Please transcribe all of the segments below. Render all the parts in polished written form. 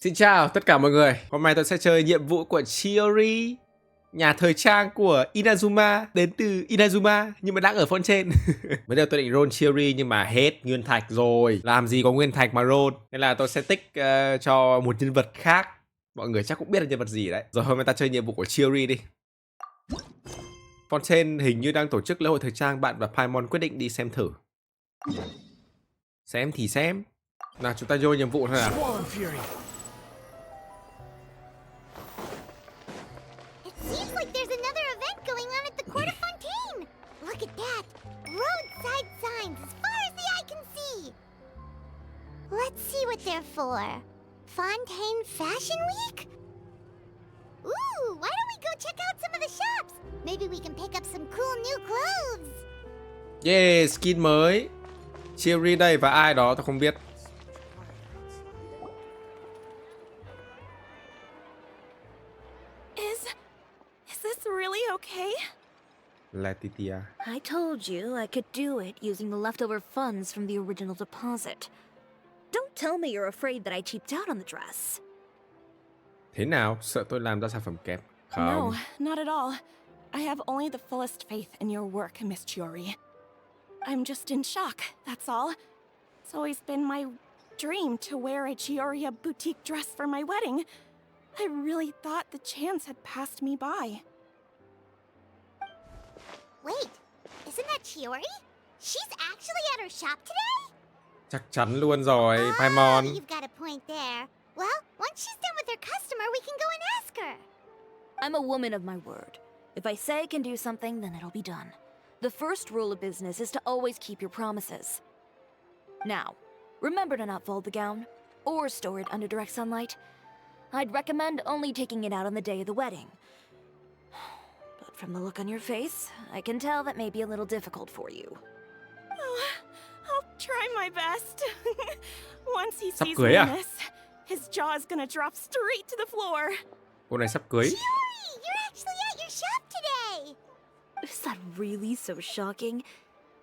Xin chào tất cả mọi người. Hôm nay tôi sẽ chơi nhiệm vụ của Chiori, nhà thời trang của Inazuma, đến từ Inazuma nhưng mà đang ở phone trên. Mới đầu tôi định roll Chiori nhưng mà hết nguyên thạch rồi. Làm gì có nguyên thạch mà roll. Nên là tôi sẽ tích cho một nhân vật khác. Mọi người chắc cũng biết là nhân vật gì đấy. Rồi hôm nay ta chơi nhiệm vụ của Chiori đi. Phone trên hình như đang tổ chức lễ hội thời trang. Bạn và Paimon quyết định đi xem thử. Xem thì xem. Nào chúng ta vô nhiệm vụ thôi nào. Look at that! Roadside signs as far as the eye can see! Let's see what they're for. Fontaine Fashion Week? Ooh, why don't we go check out some of the shops? Maybe we can pick up some cool new clothes! Yeah, skin mới. Chiori đây và ai đó tôi không biết. Is this really okay? Letitia. I told you I could do it using the leftover funds from the original deposit. Don't tell me you're afraid that I cheaped out on the dress. Thế nào? Sợ tôi làm ra sản phẩm kém? Không. No, not at all. I have only the fullest faith in your work, Miss Chiori. I'm just in shock, that's all. It's always been my dream to wear a Chiori boutique dress for my wedding. I really thought the chance had passed me by. Wait, isn't that Chiori? She's actually at her shop today? Chắc chắn luôn rồi, Paimon. You've got a point there. Well, once she's done with her customer, we can go and ask her. I'm a woman of my word. If I say I can do something, then it'll be done. The first rule of business is to always keep your promises. Now, remember to not fold the gown, or store it under direct sunlight. I'd recommend only taking it out on the day of the wedding. But from the look on your face, I can tell that may be a little difficult for you. Oh, I'll try my best. Once he Sắp sees cưới me à? in this, his jaw is gonna drop straight to the floor. Cô này sắp cưới. Chiori, you're actually at your shop today! Is that really so shocking?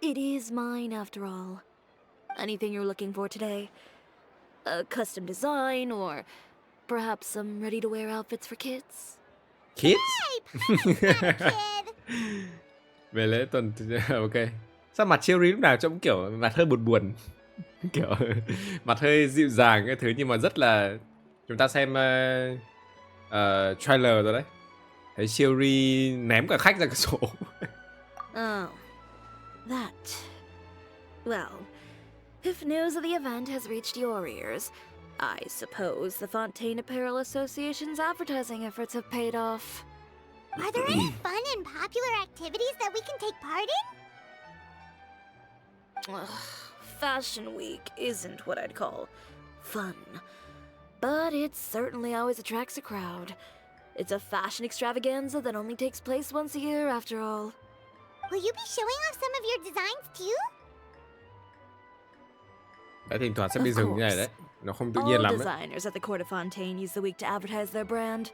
It is mine, after all. Anything you're looking for today? A custom design, or perhaps some ready-to-wear outfits for kids? Kids? Hey, Paimon's not a kid! Về lễ tuần ok. Sao mặt Chiori lúc nào trông kiểu mặt hơi buồn buồn. Kiểu mặt hơi dịu dàng cái thứ nhưng mà rất là. Chúng ta xem trailer rồi đấy. Thấy Chiori ném cả khách ra cửa sổ. Oh, that. Well, if news of the event has reached your ears, I suppose the Fontaine Apparel Association's advertising efforts have paid off. Are there any fun and popular activities that we can take part in? Ugh, Fashion Week isn't what I'd call fun, but it certainly always attracts a crowd. It's a fashion extravaganza that only takes place once a year, after all. Will you be showing off some of your designs too? Đấy, thỉnh thoảng sẽ bị Of dừng như này đấy. course. Nó không tự All nhiên lắm đấy. designers at the Court of Fontaine use the week to advertise their brand.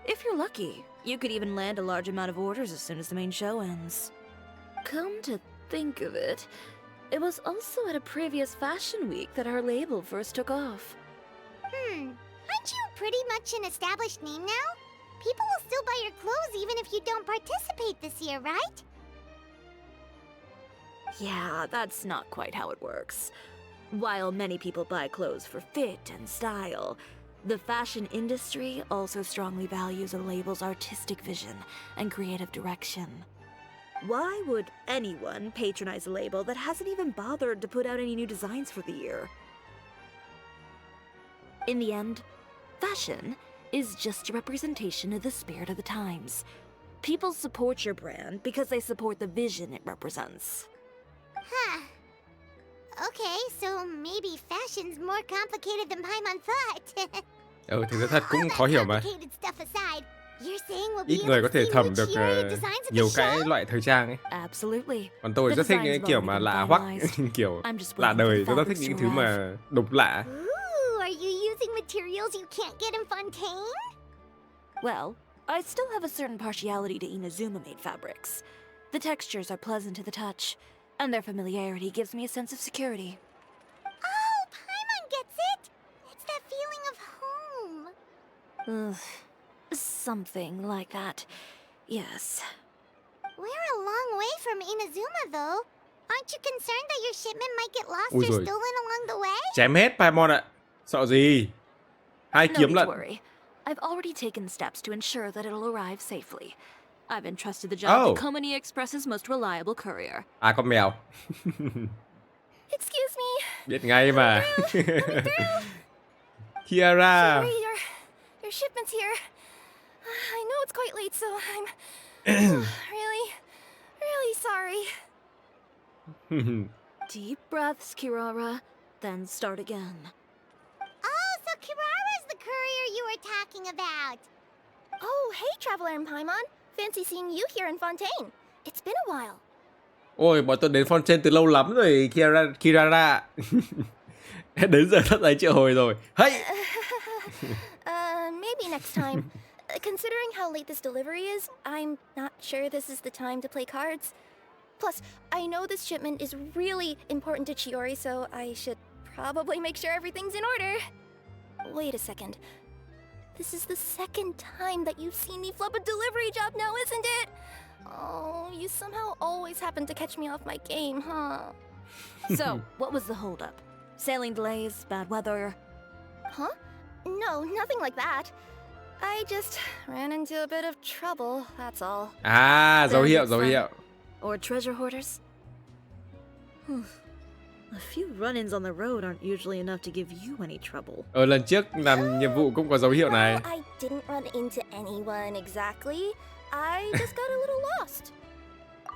If you're lucky, you could even land a large amount of orders as soon as the main show ends. Come to think of it was also at a previous fashion week that our label first took off. Aren't you pretty much an established name now? People will still buy your clothes even if you don't participate this year, right? Yeah, that's not quite how it works. While many people buy clothes for fit and style, the fashion industry also strongly values a label's artistic vision and creative direction. Why would anyone patronize a label that hasn't even bothered to put out any new designs for the year? In the end, fashion is just a representation of the spirit of the times. People support your brand because they support the vision it represents. Huh. Okay, so maybe fashion's more complicated than Paimon thought. Thực ra thật cũng khó hiểu mà. Complicated stuff aside, you're saying we'll be Ít người able có to thể see thẩm new được Chiori designs at nhiều the cái show? loại thời trang ấy. Absolutely. Còn tôi The rất thích designs những have kiểu already mà been lạ hoắc, finalized. kiểu I'm just lạ waiting for đời. the Tôi rất thích fabrics những to thứ mà arrive. độc lạ. Ooh, are you using materials you can't get in Fontaine? Well, I still have a certain partiality to Inazuma-made fabrics. The textures are pleasant to the touch, and their familiarity gives me a sense of security. Oh, Paimon gets it! It's that feeling of home. Something like that. Yes. We're a long way from Inazuma, though. Aren't you concerned that your shipment might get lost Ui or giời. stolen along the way? Chém hết Paimon ạ. Sợ gì? Hai No kiếm need to lận. worry. I've already taken steps to ensure that it'll arrive safely. I've entrusted the job Oh. to Company Express's most reliable courier. À, con mèo. Excuse me. Biết ngay mà. Kirara. Chiori, your shipment's here. I know it's quite late, so I'm really sorry. Deep breaths, Kirara, then start again. Oh, so Kirara's the courier you were talking about. Oh, hey, Traveler and Paimon. Fancy seeing you here in Fontaine. It's been a while. Ôi, bọn tôi đến Fontaine từ lâu lắm rồi, Kirara. Đến giờ thất giấy triệu hồi rồi. Hey! Maybe next time. Considering how late this delivery is, I'm not sure this is the time to play cards. Plus, I know this shipment is really important to Chiori, so I should probably make sure everything's in order. Wait a second. This is the second time that you've seen me flub a delivery job now, isn't it? Oh, you somehow always happen to catch me off my game, huh? So, what was the holdup? Sailing delays, bad weather? Huh? No, nothing like that. I just ran into a bit of trouble, that's all. À, dấu hiệu, Bandits dấu then? hiệu. Or treasure hoarders? A few run-ins on the road aren't usually enough to give you any trouble. Lần trước làm nhiệm vụ cũng có dấu hiệu này. Well, I didn't run into anyone exactly. I just got a little lost.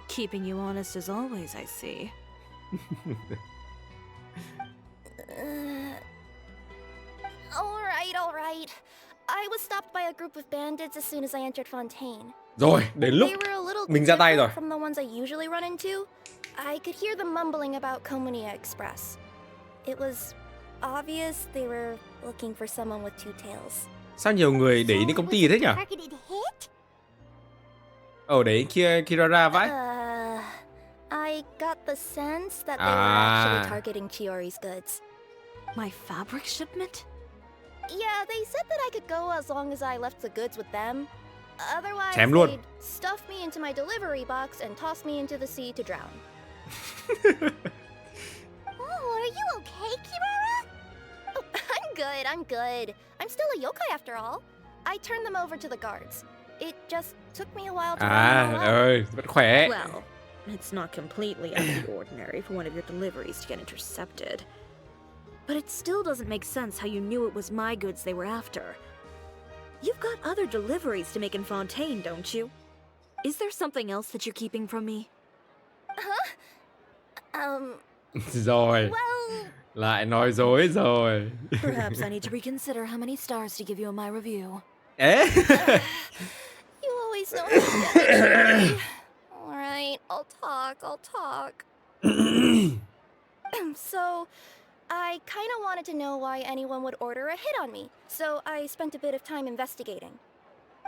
Keeping you honest as always, I see. All right. I was stopped by a group of bandits as soon as I entered Fontaine. Rồi, đến lúc They were a little mình ra tay rồi. different from the ones I usually run into. I could hear them mumbling about Company Express. It was obvious they were looking for someone with two tails. Sao nhiều người để ý đến công ty thế nhỉ? Targeted hit? Để ý Kirara vãi. I got the sense that they were actually targeting Chiori's goods. My fabric shipment? Yeah, they said that I could go as long as I left the goods with them. Otherwise, Chém luôn. they'd stuff me into my delivery box and toss me into the sea to drown. Oh, are you okay, Kirara? Oh, I'm good. I'm still a yokai after all. I turned them over to the guards. It just took me a while to À, round them up. vẫn khỏe. Well, it's not completely out of the ordinary for one of your deliveries to get intercepted. But it still doesn't make sense how you knew it was my goods they were after. You've got other deliveries to make in Fontaine, don't you? Is there something else that you're keeping from me? Rồi, Well, lại nói dối rồi. Perhaps I need to reconsider how many stars to give you in my review. Ế. you always know how to get me, Chiori. All right, I'll talk. So, I kind of wanted to know why anyone would order a hit on me, so I spent a bit of time investigating.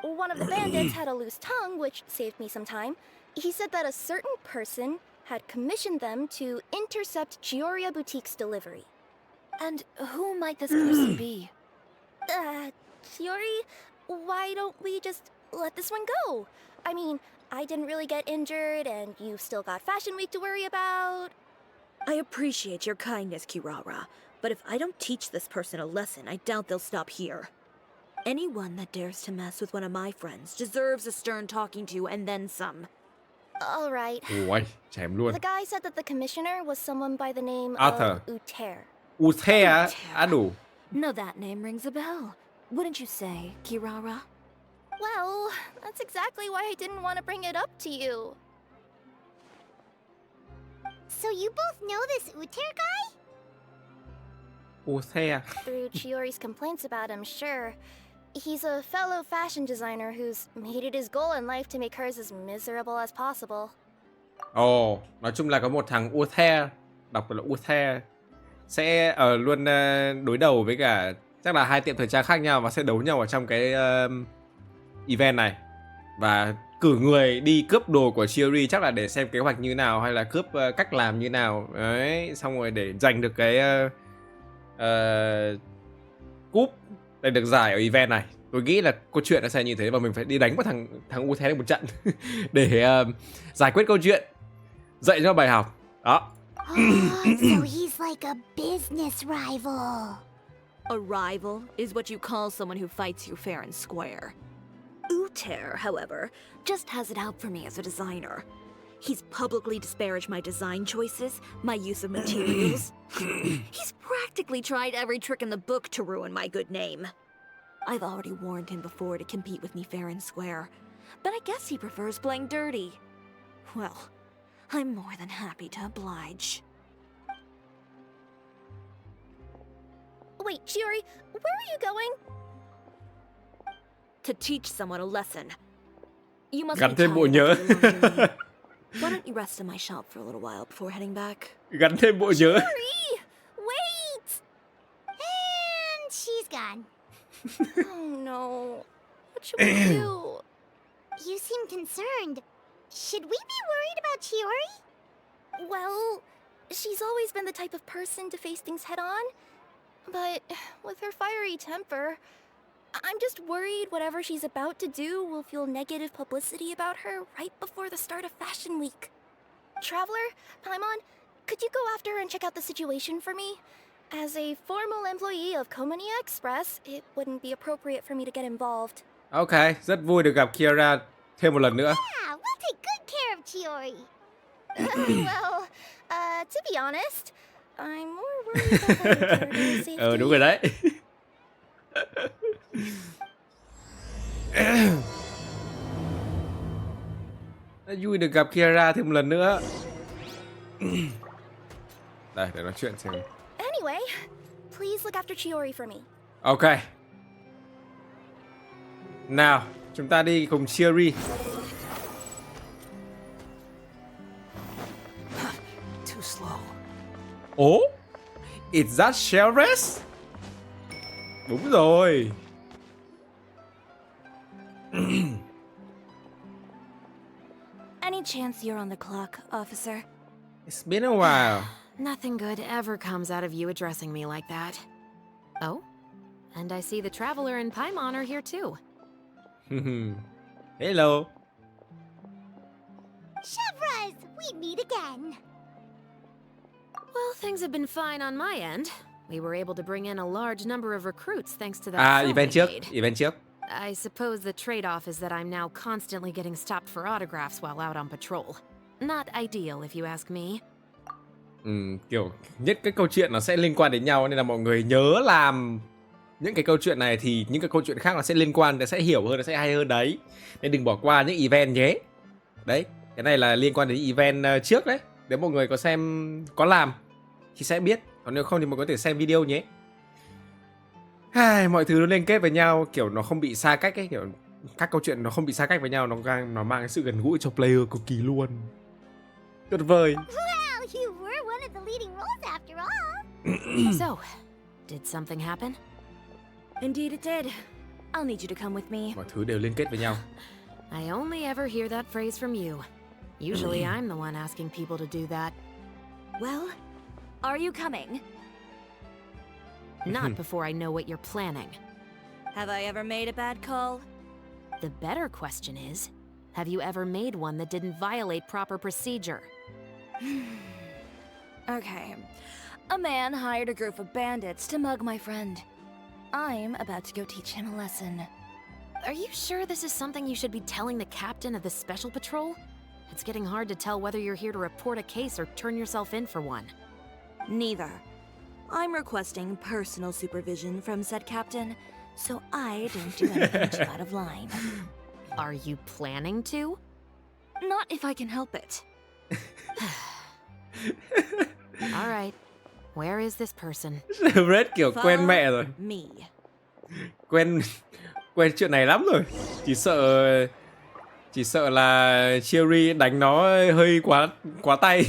One of the bandits had a loose tongue, which saved me some time. He said that a certain person had commissioned them to intercept Chiori Boutique's delivery. And who might this person be? Chiori, why don't we just let this one go? I mean, I didn't really get injured, and you've still got Fashion Week to worry about. I appreciate your kindness, Kirara, but if I don't teach this person a lesson, I doubt they'll stop here. Anyone that dares to mess with one of my friends deserves a stern talking to and then some. All right. Ui, chém luôn. The guy said that the commissioner was someone by the name Utter. of Utter. Uthe á? À đủ. No, that name rings a bell. Wouldn't you say, Kirara? Well, that's exactly why I didn't want to bring it up to you. So you both know this Uter guy? Uthe. Through Chiori's complaints about him, sure. He's a fellow fashion designer who's made it his goal in life to make hers as miserable as possible. Nói chung là có một thằng Uthe, đọc là Uthe, sẽ luôn đối đầu với cả chắc là hai tiệm thời trang khác nhau và sẽ đấu nhau ở trong cái event này. Và cử người đi cướp đồ của Chiori chắc là để xem kế hoạch như nào hay là cướp cách làm như nào. Đấy, xong rồi để giành được cái cúp để được giải ở event này. Tôi nghĩ là câu chuyện nó sẽ như thế và mình phải đi đánh vào thằng U Thế một trận để giải quyết câu chuyện, dạy cho bài học. Đó. So he's like a business rival. A rival is what you call someone who fights you fair and square. Utter, however, just has it out for me as a designer. He's publicly disparaged my design choices, my use of materials. He's practically tried every trick in the book to ruin my good name. I've already warned him before to compete with me fair and square, but I guess he prefers playing dirty. Well, I'm more than happy to oblige. Wait, Chiori, where are you going? To teach someone a lesson. You must Gắn be thêm bộ tired nhớ. after your long journey. Why don't you rest in my shop for a little while before heading back? Gắn thêm bộ nhớ. Chiori, wait! And she's gone. Oh no. What should we do? You seem concerned. Should we be worried about Chiori? Well, she's always been the type of person to face things head on. But with her fiery temper, I'm just worried whatever she's about to do will feel negative publicity about her right before the start of Fashion Week. Traveler, Paimon, could you go after her and check out the situation for me? As a formal employee of Komania Express, it wouldn't be appropriate for me to get involved. Ok, rất vui được gặp Kirara thêm một lần nữa. Yeah, we'll take good care of Chiori. Well, to be honest, I'm more worried about her internal safety. Đúng rồi đấy. Vui được gặp Kirara thêm một lần nữa. Đây, để nói chuyện xem. Anyway, please look after Chiori for me. Ok. Nào, chúng ta đi cùng Chiori. Too slow. Ồ? Is that Chevreuse? Đúng rồi. Any chance you're on the clock, officer? It's been a while. Nothing good ever comes out of you addressing me like that. Oh? And I see the Traveler and Paimon are here too. Hello. Chevreuse, we meet again. Well, things have been fine on my end. We were able to bring in a large number of recruits thanks to that film Event we trước, made. event trước. I suppose the trade-off is that I'm now constantly getting stopped for autographs while out on patrol. Not ideal, if you ask me. Kiểu nhất cái câu chuyện nó sẽ liên quan đến nhau nên là mọi người nhớ làm những cái câu chuyện này thì những cái câu chuyện khác nó sẽ liên quan, nó sẽ hiểu hơn, nó sẽ hay hơn đấy. Nên đừng bỏ qua những event nhé. Đấy, cái này là liên quan đến event trước đấy. Nếu mọi người có xem, có làm thì sẽ biết. Còn nếu không thì mọi người có thể xem video nhé. Mọi thứ nó liên kết với nhau, kiểu nó không bị xa cách ấy, kiểu các câu chuyện nó không bị xa cách với nhau, nó mang cái sự gần gũi cho player cực kỳ luôn. Tuyệt vời. Well, you were one of the leading roles after all. So, did something happen? Indeed it did. I'll need you to come with me. Mọi thứ đều liên kết với nhau. I only ever hear that phrase from you. Usually I'm the one asking people to do that. Well, are you coming? Not before I know what you're planning. Have I ever made a bad call? The better question is, have you ever made one that didn't violate proper procedure? Okay. A man hired a group of bandits to mug my friend. I'm about to go teach him a lesson. Are you sure this is something you should be telling the captain of the special patrol? It's getting hard to tell whether you're here to report a case or turn yourself in for one. Neither. I'm requesting personal supervision from said captain, so I don't do anything too out of line. Are you planning to? Not if I can help it. All right. Where is this person? Red kiểu quen mẹ rồi. Me. Quen chuyện này lắm rồi. Chỉ sợ là Chiori đánh nó hơi quá tay.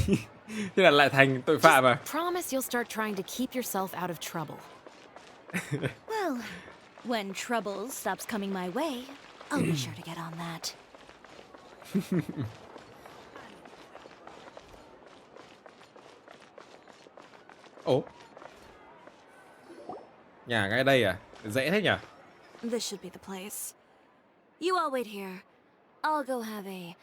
Thế là lại thành tội phạm à? Promise you'll start trying to keep yourself out of trouble. Well, when trouble stops coming my way, I'll be sure to get on that. Ồ. Nhà ngay đây à? Dễ thế nhỉ? This should be the place. You all wait here. I'll go have a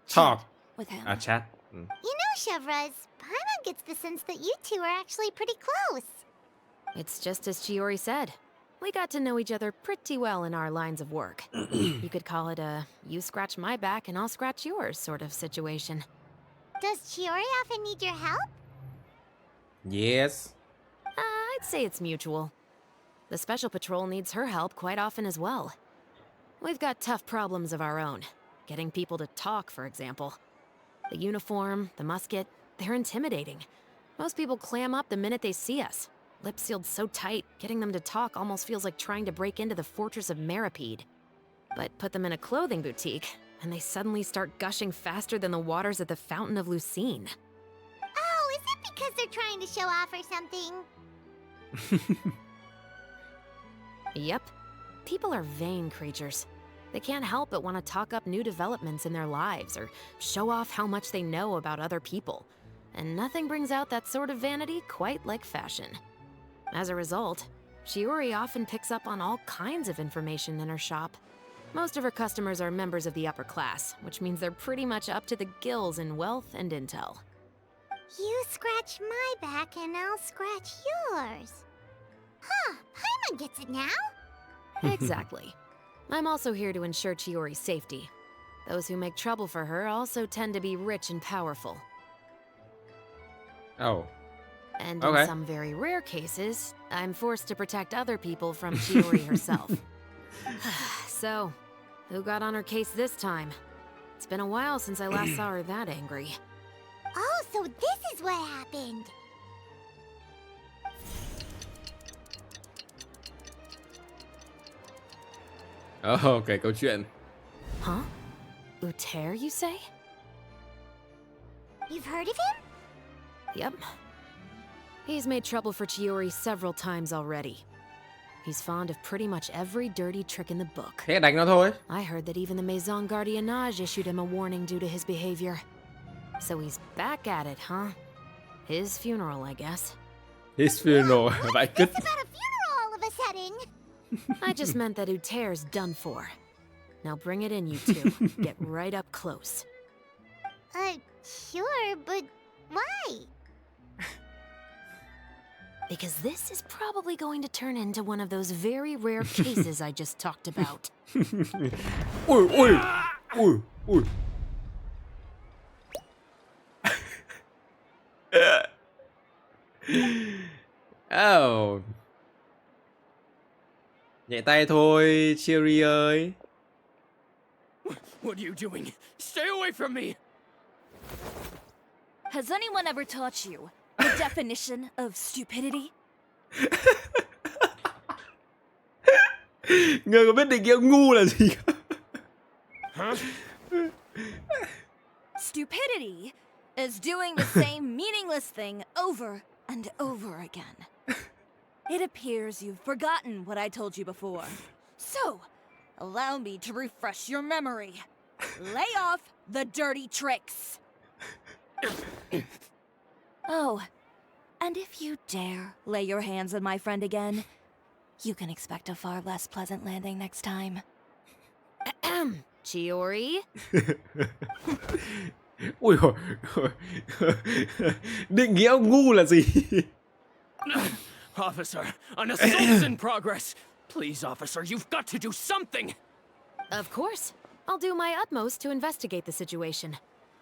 Talk. with him. À chat. Ừ. You know, Chevreuse, Paimon gets the sense that you two are actually pretty close. It's just as Chiori said. We got to know each other pretty well in our lines of work. You could call it a you scratch my back and I'll scratch yours sort of situation. Does Chiori often need your help? Yes. I'd say it's mutual. The Special Patrol needs her help quite often as well. We've got tough problems of our own. Getting people to talk, for example. The uniform, the musket, they're intimidating. Most people clam up the minute they see us. Lips sealed so tight, getting them to talk almost feels like trying to break into the fortress of Meripede. But put them in a clothing boutique, and they suddenly start gushing faster than the waters at the Fountain of Lucine. Oh, is it because they're trying to show off or something? Yep. People are vain creatures. They can't help but want to talk up new developments in their lives or show off how much they know about other people. And nothing brings out that sort of vanity quite like fashion. As a result, Chiori often picks up on all kinds of information in her shop. Most of her customers are members of the upper class, which means they're pretty much up to the gills in wealth and intel. You scratch my back and I'll scratch yours. Huh, Paimon gets it now. Exactly. I'm also here to ensure Chiori's safety. Those who make trouble for her also tend to be rich and powerful. Oh. And Okay. in some very rare cases, I'm forced to protect other people from Chiori herself. So, who got on her case this time? It's been a while since I last saw her that angry. Oh, so this is what happened. Oh, kể câu chuyện. Huh? Utter, you say? You've heard of him? Yep. He's made trouble for Chiori several times already. He's fond of pretty much every dirty trick in the book. Thế đánh nó thôi. I heard that even the Maison Gardiennage issued him a warning due to his behavior. So he's back at it, huh? His funeral, I guess. His funeral. Vãi cứt. It's about a funeral all of a sudden. I just meant that Utter's done for. Now bring it in, you two. Get right up close. Sure, but why? Because this is probably going to turn into one of those very rare cases I just talked about. Ui, ui. Ui, ui. Oh. Nhẹ tay thôi, Chiori ơi. What are you doing? Stay away from me! Has anyone ever taught you the definition of stupidity? Người có biết định nghĩa ngu là gì không? Huh? Stupidity is doing the same meaningless thing over and over again. It appears you've forgotten what I told you before. So, allow me to refresh your memory. Lay off the dirty tricks. Oh, and if you dare lay your hands on my friend again, you can expect a far less pleasant landing next time. Chiori? Ui dồi. Định nghĩa ngu là gì? Officer, an assault's in progress! Please, officer, you've got to do something! Of course. I'll do my utmost to investigate the situation.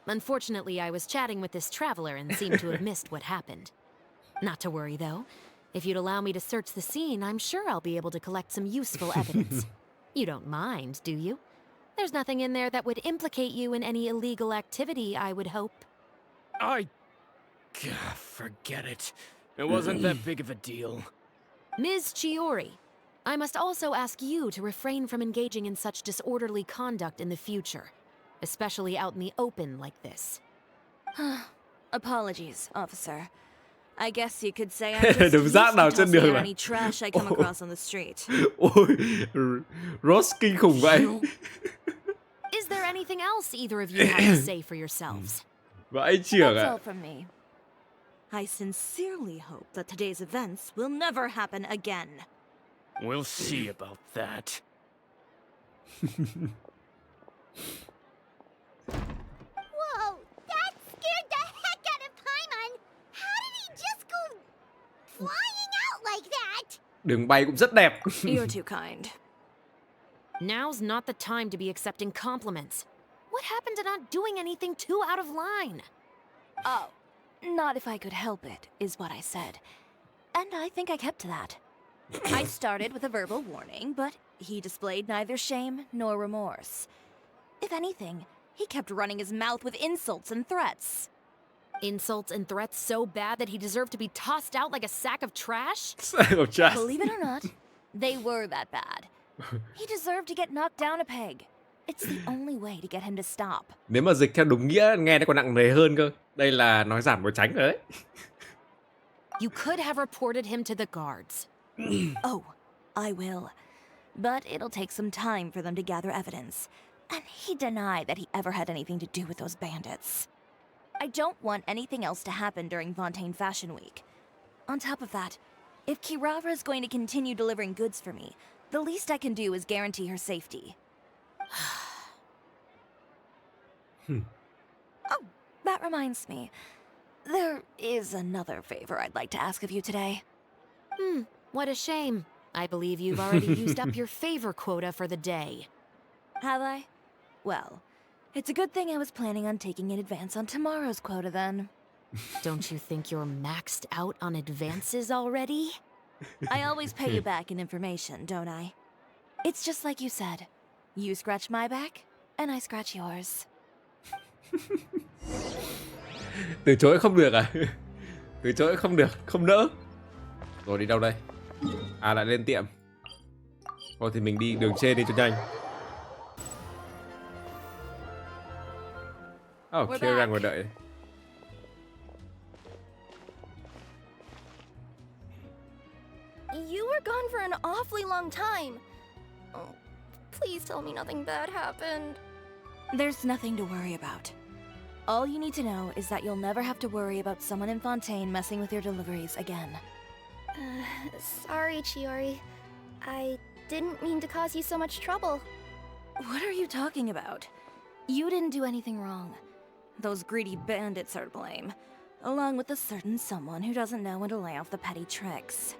Unfortunately, I was chatting with this traveler and seemed to have missed what happened. Not to worry, though. If you'd allow me to search the scene, I'm sure I'll be able to collect some useful evidence. You don't mind, do you? There's nothing in there that would implicate you in any illegal activity, I would hope. Forget it. It wasn't that big of a deal. Ms. Chiori, I must also ask you to refrain from engaging in such disorderly conduct in the future, especially out in the open like this. Apologies, officer. I guess you could say I'm just Đống used rác to nào trên tossing đường out à? any trash I come across on the street. Ôi, Ross kinh khủng vậy. Is there anything else either of you have to say for yourselves? Vãi chưởng That's ạ. all from me. I sincerely hope that today's events will never happen again. We'll see about that. Whoa, that scared the heck out of Paimon! How did he just go flying out like that? Đường bay cũng rất đẹp. You're too kind. Now's not the time to be accepting compliments. What happened to not doing anything too out of line? Oh, not if I could help it, is what I said. And I think I kept to that. I started with a verbal warning, but he displayed neither shame nor remorse. If anything, he kept running his mouth with insults and threats. Insults and threats so bad that he deserved to be tossed out like a sack of trash? Believe it or not, they were that bad. He deserved to get knocked down a peg. It's the only way to get him to stop. Nếu mà dịch theo đúng nghĩa nghe nó còn nặng nề hơn cơ. Đây là nói giảm nói tránh rồi đấy. You could have reported him to the guards. Oh, I will. But it'll take some time for them to gather evidence. And he denied that he ever had anything to do with those bandits. I don't want anything else to happen during Fontaine Fashion Week. On top of that, if Kirara is going to continue delivering goods for me, the least I can do is guarantee her safety. Oh, that reminds me. There is another favor I'd like to ask of you today. What a shame. I believe you've already used up your favor quota for the day. Have I? Well, it's a good thing I was planning on taking an advance on tomorrow's quota then. Don't you think you're maxed out on advances already? I always pay you back in information, don't I? It's just like you said. You scratch my back, and I scratch yours. Từ chối không được à? Từ chối không được, không đỡ. Rồi đi đâu đây? À, lại lên tiệm. Thôi thì mình đi đường trên đi cho nhanh. We're Kirara back. ngồi đợi. You were gone for an awfully long time. Oh, please tell me nothing bad happened. There's nothing to worry about. All you need to know is that you'll never have to worry about someone in Fontaine messing with your deliveries again. Sorry, Chiori. I didn't mean to cause you so much trouble. What are you talking about? You didn't do anything wrong. Those greedy bandits are to blame, along with a certain someone who doesn't know when to lay off the petty tricks.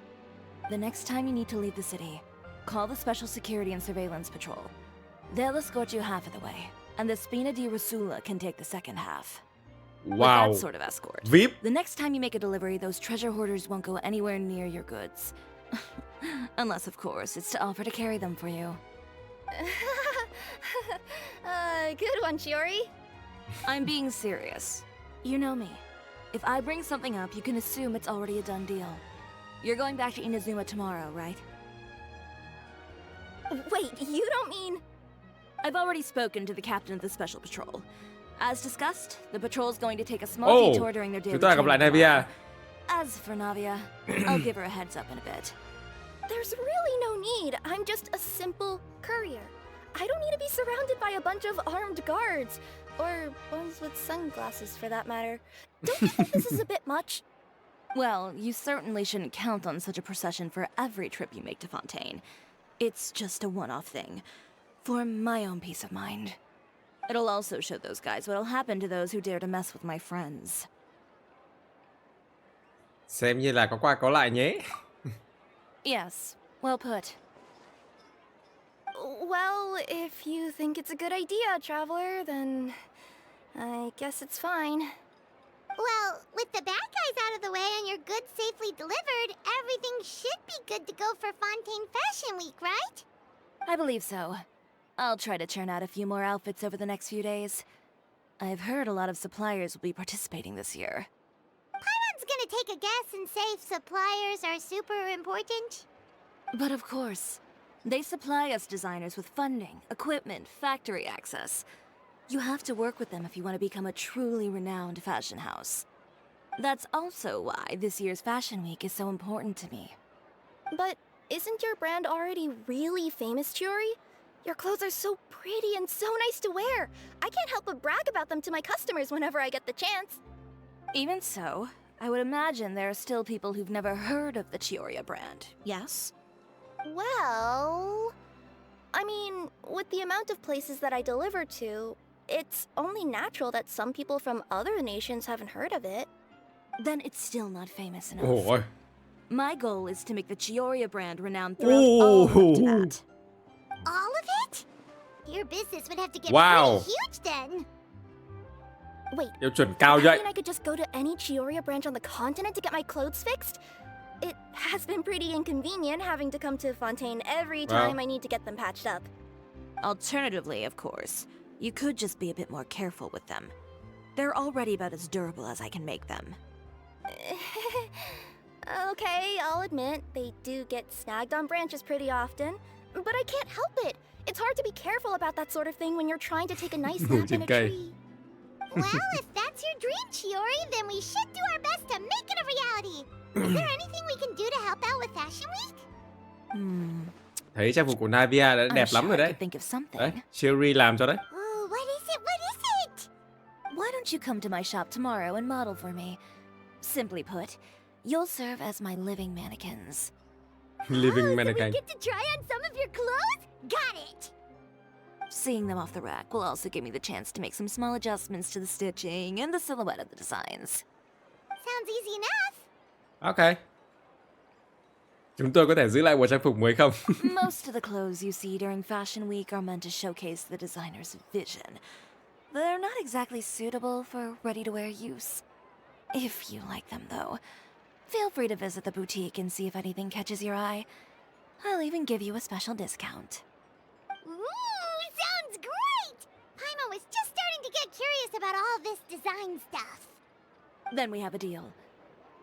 The next time you need to leave the city, call the Special Security and Surveillance Patrol. They'll escort you half of the way, and the Spina di Rosula can take the second half. With Wow. that sort of escort. VIP. The next time you make a delivery, those treasure hoarders won't go anywhere near your goods. Unless, of course, it's to offer to carry them for you. Good one, Chiori. I'm being serious. You know me. If I bring something up, you can assume it's already a done deal. You're going back to Inazuma tomorrow, right? Wait, you don't mean... I've already spoken to the captain of the Special Patrol. As discussed, the patrol's going to take a small detour during their daily Chúng ta gặp lại training Navia. tomorrow. As for Navia, I'll give her a heads up in a bit. There's really no need. I'm just a simple courier. I don't need to be surrounded by a bunch of armed guards. Or ones with sunglasses, for that matter. Don't you think this is a bit much? Well, you certainly shouldn't count on such a procession for every trip you make to Fontaine. It's just a one-off thing, for my own peace of mind. It'll also show those guys what'll happen to those who dare to mess with my friends. Xem như là có qua có lại nhé. Yes, well put. Well, if you think it's a good idea, Traveler, then I guess it's fine. Well, with the bad guys out of the way and your goods safely delivered, everything should be good to go for Fontaine Fashion Week, right? I believe so. I'll try to churn out a few more outfits over the next few days. I've heard a lot of suppliers will be participating this year. Paimon's gonna take a guess and say suppliers are super important. But of course, they supply us designers with funding, equipment, factory access. You have to work with them if you want to become a truly renowned fashion house. That's also why this year's Fashion Week is so important to me. But isn't your brand already really famous, Chiori? Your clothes are so pretty and so nice to wear. I can't help but brag about them to my customers whenever I get the chance. Even so, I would imagine there are still people who've never heard of the Chiori brand, yes? Well, I mean, with the amount of places that I deliver to, it's only natural that some people from other nations haven't heard of it. Then it's still not famous enough. Ôi. My goal is to make the Chiori brand renowned throughout all of Tibet. All of it? Your business would have to get Wow. pretty huge then. Wait, Tiêu chuẩn cao I vậy. mean I could just go to any Chiori branch on the continent to get my clothes fixed? It has been pretty inconvenient having to come to Fontaine every Wow. time I need to get them patched up. Alternatively, of course, you could just be a bit more careful with them. They're already about as durable as I can make them. Okay, I'll admit, they do get snagged on branches pretty often, but I can't help it. It's hard to be careful about that sort of thing when you're trying to take a nice nap in a Okay. tree. Well, if that's your dream, Chiori, then we should do our best to make it a reality. Is there anything we can do to help out with Fashion Week? Thấy trang phục của Navia đã I'm đẹp lắm sure rồi I đấy. could think of something. Đấy, Chiori làm cho đấy. Oh, what is it? What is it? Why don't you come to my shop tomorrow and model for me? Simply put, you'll serve as my living mannequins. Living So we mannequin. get to try on some of your clothes? Got it. Seeing them off the rack will also give me the chance to make some small adjustments to the stitching and the silhouette of the designs. Sounds easy enough. Ok. Chúng tôi có thể giữ lại bộ trang phục mới không? Most of the clothes you see during Fashion Week are meant to showcase the designer's vision. They're not exactly suitable for ready-to-wear use. If you like them, though, feel free to visit the boutique and see if anything catches your eye. I'll even give you a special discount. Ooh, sounds great. Paimon was just starting to get curious about all this design stuff. Then we have a deal.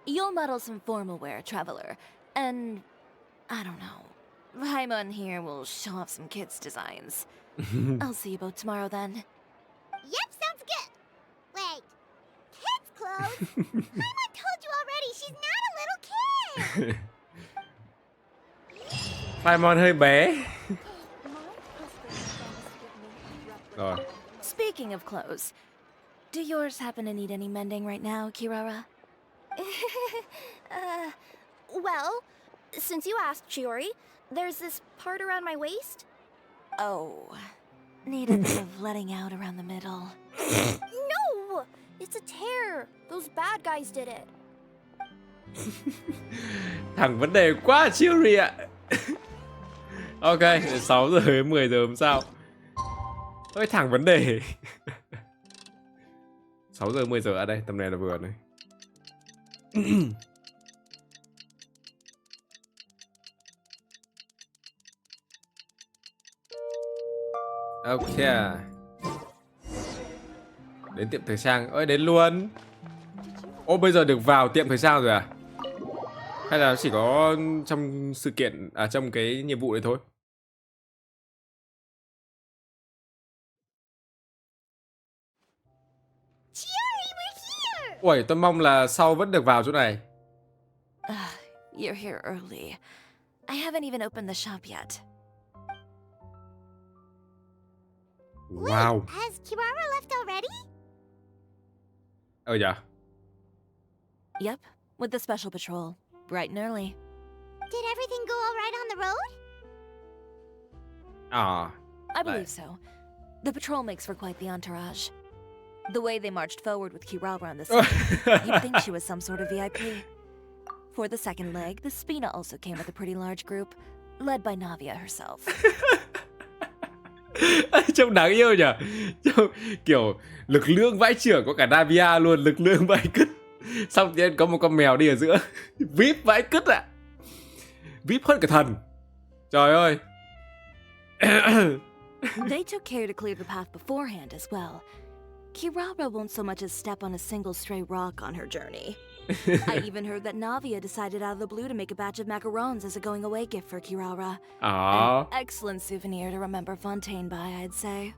You'll model some formal wear, traveler, and I don't know. Paimon here will show off some kids' designs. I'll see you both tomorrow then. Yep, sounds good. Wait, kids' clothes? Paimon told you already she's not a little kid. Paimon hơi bé. Rồi. Speaking of clothes, do yours happen to need any mending right now, Kirara? Well, since you asked, Chiori, there's this part around my waist. Oh, need a bit of letting out around the middle. No! It's a tear. Those bad guys did it. Thẳng vấn đề quá Chiori ạ. Ok, 6 giờ đến 10 giờ hôm sau. Hơi thẳng vấn đề. 6 giờ 10 giờ ở đây, tầm này là vừa này. Ok. Đến tiệm thời trang. Ơi đến luôn. Ô bây giờ được vào tiệm thời trang rồi à? Hay là chỉ có trong sự kiện trong cái nhiệm vụ đấy thôi? Chiori, we're here. Ui, tôi mong là sau vẫn được vào chỗ này. You're here early. I haven't even opened the shop yet. Wow. Wait, has Kirara left already? Dạ. Yep, with the special patrol, bright and early. Did everything go all right on the road? I believe so. The patrol makes for quite the entourage. The way they marched forward with Kirara on the scene, you'd think she was some sort of VIP. For the second leg, the Spina also came with a pretty large group, led by Navia herself. Trông đáng yêu nhỉ. Trông kiểu lực lượng vãi trưởng có cả Navia luôn, lực lượng vãi cứt. Xong thì có một con mèo đi ở giữa. VIP vãi cứt ạ. VIP hơn cả thần. Trời ơi. They took care to clear the path beforehand as well. Kirara won't so much as step on a single stray rock on her journey. I even heard that Navia decided out of the blue to make a batch of macarons as a going-away gift for Kirara. An excellent souvenir to remember Fontaine by, I'd say.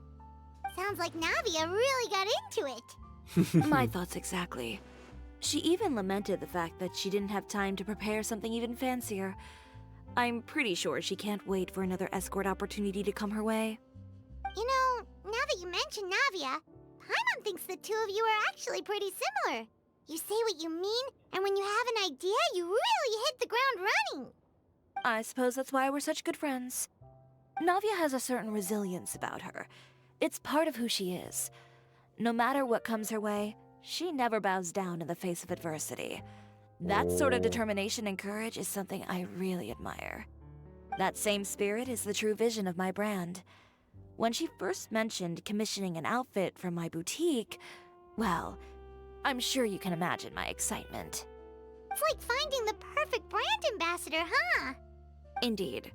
Sounds like Navia really got into it. My thoughts exactly. She even lamented the fact that she didn't have time to prepare something even fancier. I'm pretty sure she can't wait for another escort opportunity to come her way. You know, now that you mention Navia, Paimon thinks the two of you are actually pretty similar. You say what you mean, and when you have an idea, you really hit the ground running. I suppose that's why we're such good friends. Navia has a certain resilience about her. It's part of who she is. No matter what comes her way, she never bows down in the face of adversity. That sort of determination and courage is something I really admire. That same spirit is the true vision of my brand. When she first mentioned commissioning an outfit from my boutique, well, I'm sure you can imagine my excitement. It's like finding the perfect brand ambassador, huh? Indeed.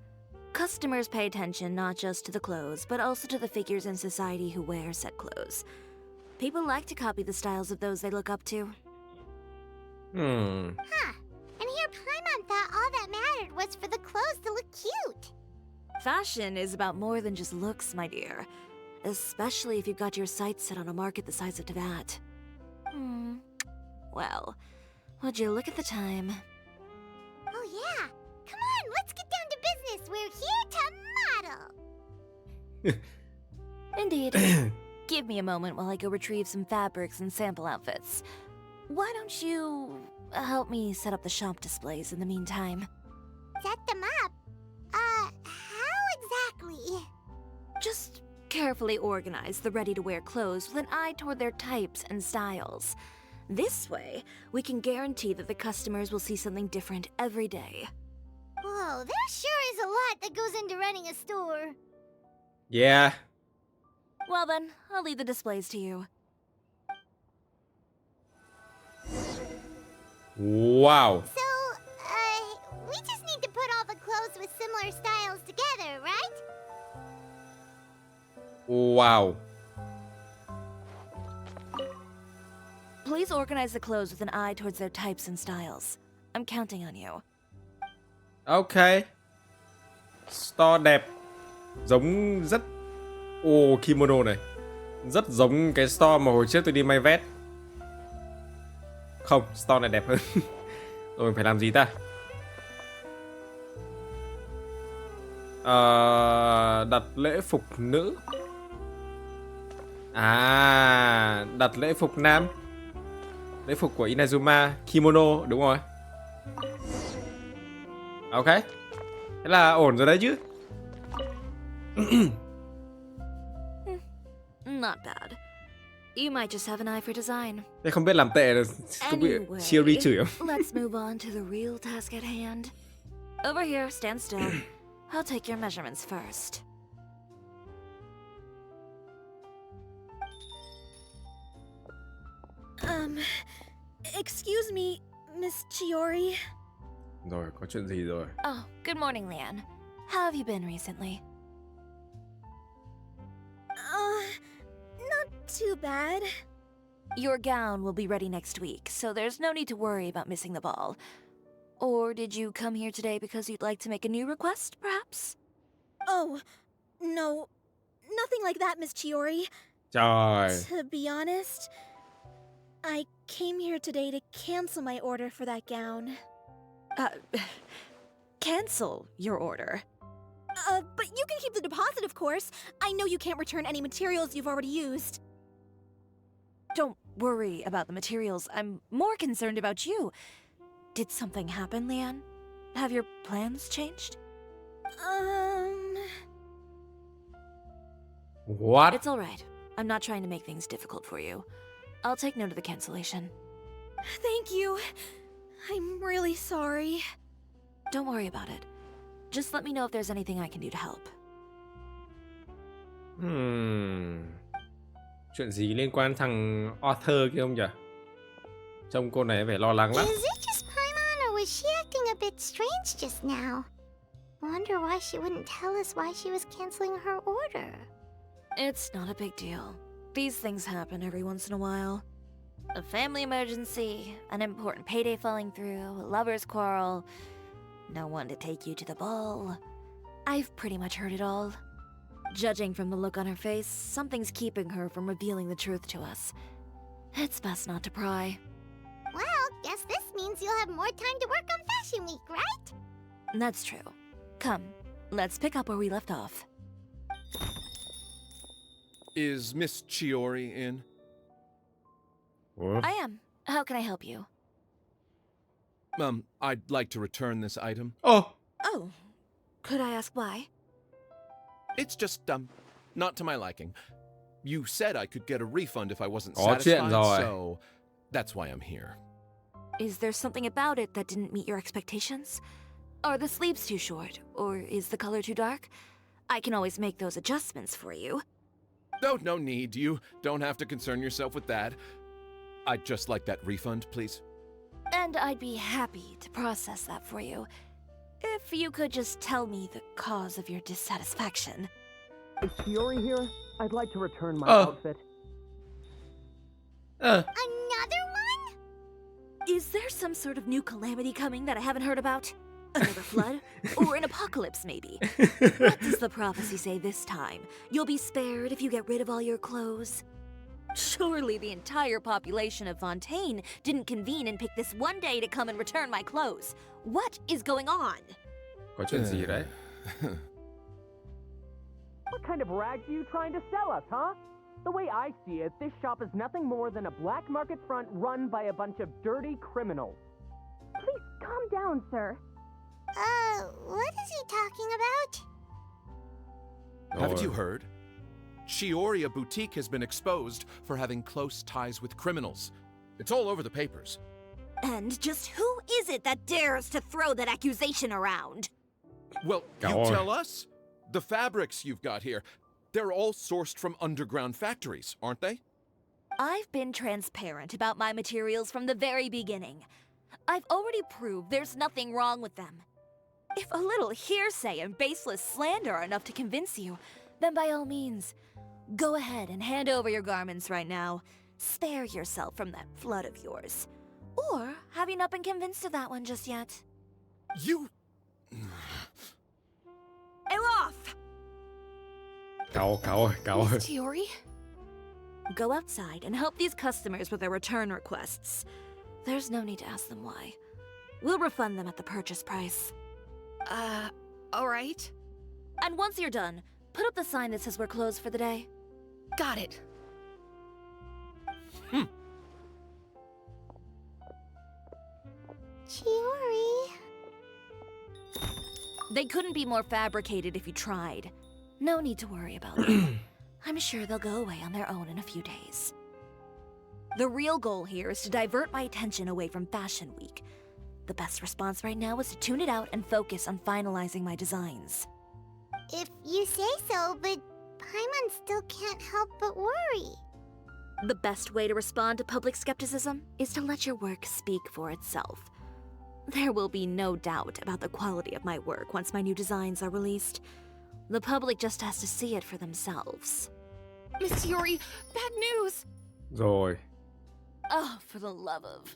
Customers pay attention not just to the clothes, but also to the figures in society who wear said clothes. People like to copy the styles of those they look up to. Huh. And here Paimon thought all that mattered was for the clothes to look cute. Fashion is about more than just looks, my dear. Especially if you've got your sights set on a market the size of Teyvat. Well, would you look at the time? Oh yeah. Come on, let's get down to business. We're here to model. Indeed. Give me a moment while I go retrieve some fabrics and sample outfits. Why don't you help me set up the shop displays in the meantime? Set them up? How exactly? Just carefully organize the ready-to-wear clothes with an eye toward their types and styles. This way, we can guarantee that the customers will see something different every day. Whoa, there sure is a lot that goes into running a store. Yeah. Well then, I'll leave the displays to you. Wow. So, we just need to put all the clothes with similar styles together, right? Wow. Please organize the clothes with an eye towards their types and styles. I'm counting on you. Ok. Store đẹp. Giống rất... Ồ, kimono này. Rất giống cái store mà hồi trước tôi đi may vest. Không, store này đẹp hơn. Rồi mình phải làm gì ta? Đặt lễ phục nữ. À, đặt lễ phục nam. Lễ phục của Inazuma, kimono, đúng rồi. Ok. Thế là ổn rồi đấy chứ. Not bad. You might just have an eye for design. Thế không biết làm tệ là có bị Chiori chửi không? Let's move on to the real task at hand. Over here, stand still. I'll take your measurements first. Excuse me, Miss Chiori. Rồi, có chuyện gì rồi? Oh, good morning, Leanne. How have you been recently? Not too bad. Your gown will be ready next week, so there's no need to worry about missing the ball. Or did you come here today because you'd like to make a new request, perhaps? Oh, no. Nothing like that, Miss Chiori. Trời. To be honest, I came here today to cancel my order for that gown. Cancel your order. But you can keep the deposit, of course. I know you can't return any materials you've already used. Don't worry about the materials. I'm more concerned about you. Did something happen, Leanne? Have your plans changed? What? It's all right. I'm not trying to make things difficult for you. I'll take note of the cancellation. Thank you. I'm really sorry. Don't worry about it. Just let me know if there's anything I can do to help. Chuyện gì liên quan thằng Arthur kia không nhỉ? Trông cô này vẻ lo lắng lắm. Is it just Paimon, or was she acting a bit strange just now? Wonder why she wouldn't tell us why she was canceling her order. It's not a big deal. These things happen every once in a while. A family emergency, an important payday falling through, a lover's quarrel, no one to take you to the ball. I've pretty much heard it all. Judging from the look on her face, something's keeping her from revealing the truth to us. It's best not to pry. Well, guess this means you'll have more time to work on Fashion Week, right? That's true. Come, let's pick up where we left off. Is Miss Chiori in? Ủa? I am. How can I help you? I'd like to return this item. Ồ, Oh, could I ask why? It's just, not to my liking. You said I could get a refund if I wasn't Có chuyện satisfied, rồi. so that's why I'm here. Is there something about it that didn't meet your expectations? Are the sleeves too short, or is the color too dark? I can always make those adjustments for you. No, no need. You don't have to concern yourself with that. I'd just like that refund, please. And I'd be happy to process that for you. If you could just tell me the cause of your dissatisfaction. Is Chiori here? I'd like to return my Oh. outfit. Another one? Is there some sort of new calamity coming that I haven't heard about? Another flood? Or an apocalypse, maybe? What does the prophecy say this time? You'll be spared if you get rid of all your clothes? Surely the entire population of Fontaine didn't convene and pick this one day to come and return my clothes. What is going on? Có chuyện gì đấy? What kind of rags are you trying to sell us, huh? The way I see it, this shop is nothing more than a black market front run by a bunch of dirty criminals. Please calm down, sir. What is he talking about? Haven't you heard? Chiori Boutique has been exposed for having close ties with criminals. It's all over the papers. And just who is it that dares to throw that accusation around? Well, you Go on. tell us. The fabrics you've got here, they're all sourced from underground factories, aren't they? I've been transparent about my materials from the very beginning. I've already proved there's nothing wrong with them. If a little hearsay and baseless slander are enough to convince you, then by all means, go ahead and hand over your garments right now. Spare yourself from that flood of yours. Or have you not been convinced of that one just yet? You... Elof! Cáu ơi, cáu ơi. Chiori? Go outside and help these customers with their return requests. There's no need to ask them why. We'll refund them at the purchase price. Alright. And once you're done, put up the sign that says we're closed for the day. Got it. Chiori. They couldn't be more fabricated if you tried. No need to worry about them. I'm sure they'll go away on their own in a few days. The real goal here is to divert my attention away from Fashion Week. The best response right now is to tune it out and focus on finalizing my designs. If you say so, but Paimon still can't help but worry. The best way to respond to public skepticism is to let your work speak for itself. There will be no doubt about the quality of my work once my new designs are released. The public just has to see it for themselves. Miss Chiori, bad news! Rồi. Oh, for the love of...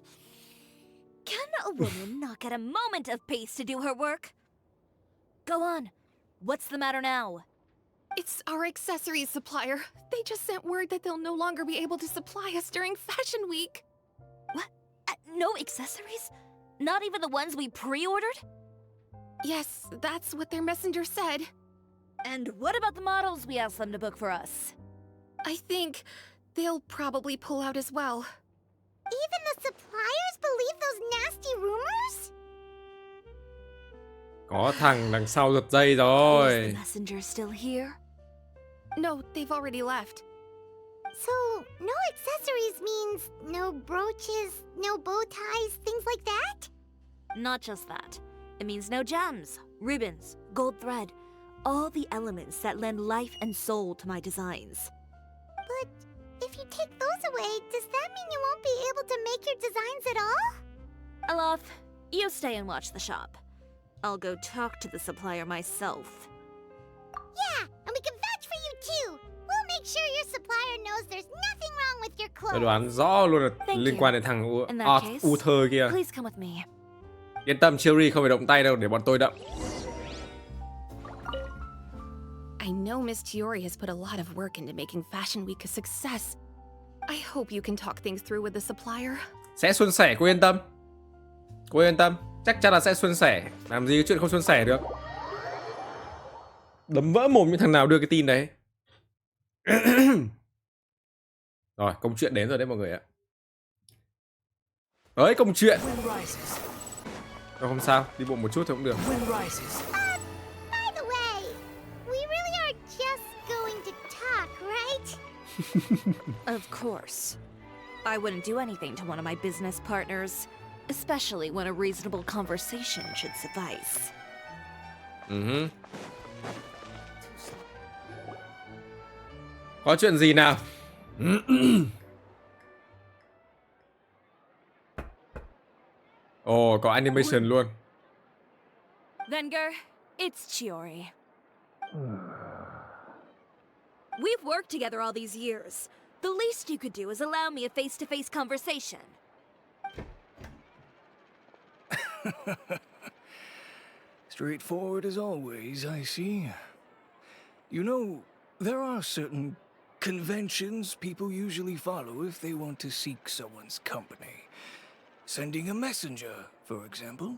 Can a woman not get a moment of peace to do her work? Go on. What's the matter now? It's our accessories supplier. They just sent word that they'll no longer be able to supply us during Fashion Week. What? No accessories? Not even the ones we pre-ordered? Yes, that's what their messenger said. And what about the models we asked them to book for us? I think they'll probably pull out as well. Even the suppliers believe those nasty rumors? Có thằng đằng sau giật dây Is the rồi. messenger still here? No, they've already left. So, no accessories means no brooches, no bow ties, things like that? Not just that. It means no gems, ribbons, gold thread, all the elements that lend life and soul to my designs. But if you take those away, does that mean you won't be able to make your designs at all? Alof, you stay and watch the shop. I'll go talk to the supplier myself. Yeah, and we can vouch for you too. We'll make sure your supplier knows there's nothing wrong with your Tôi clothes. đoán rõ luôn là Thank liên you. quan đến thằng In that case, Uther kia. please come with me. Yên tâm, Chiori không phải động tay đâu, để bọn tôi động. I know Miss Chiori has put a lot of work into making Fashion Week a success. I hope you can talk things through with the supplier. Sẽ suôn sẻ, cô yên tâm. Cô yên tâm, chắc chắn là sẽ suôn sẻ. Làm gì có chuyện không suôn sẻ được. Đấm vỡ mồm những thằng nào đưa cái tin đấy. Rồi, công chuyện đến rồi đấy mọi người ạ. Tới công chuyện. Không sao, đi bộ một chút thì cũng được. By the way, we really are just going to talk, right? Of course. I wouldn't do anything to one of my business partners, especially when a reasonable conversation should suffice. Có chuyện gì nào? Ồ, có animation luôn. Venger, it's Chiori. We've worked together all these years. The least you could do is allow me a face-to-face conversation. Straightforward as always, I see. You know, there are certain conventions people usually follow if they want to seek someone's company. Sending a messenger, for example.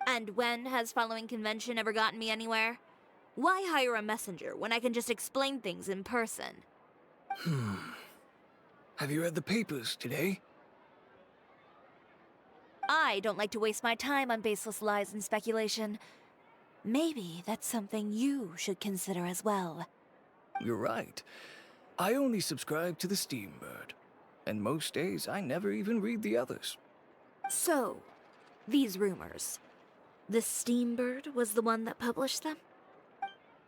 And when has following convention ever gotten me anywhere? Why hire a messenger when I can just explain things in person? Have you read the papers today? I don't like to waste my time on baseless lies and speculation. Maybe that's something you should consider as well. You're right. I only subscribe to the Steambird. And most days I never even read the others. So, these rumors. The Steambird was the one that published them?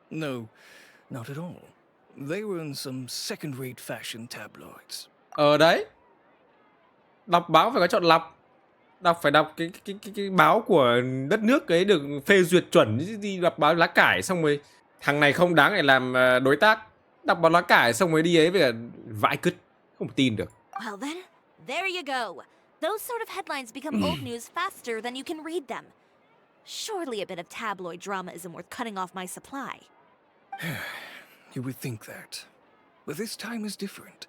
No, not at all. They were in some second-rate fashion tabloids. Đấy. Đọc báo phải có chọn lọc. Phải đọc cái báo của đất nước ấy được phê duyệt chuẩn, đi đọc báo lá cải xong rồi thằng này không đáng để làm đối tác. Đọc báo lá cải xong rồi đi ấy với vãi cứt, không tin được. Well then, there you go. Those sort of headlines become old news faster than you can read them. Surely a bit of tabloid drama isn't worth cutting off my supply. You would think that. But this time is different.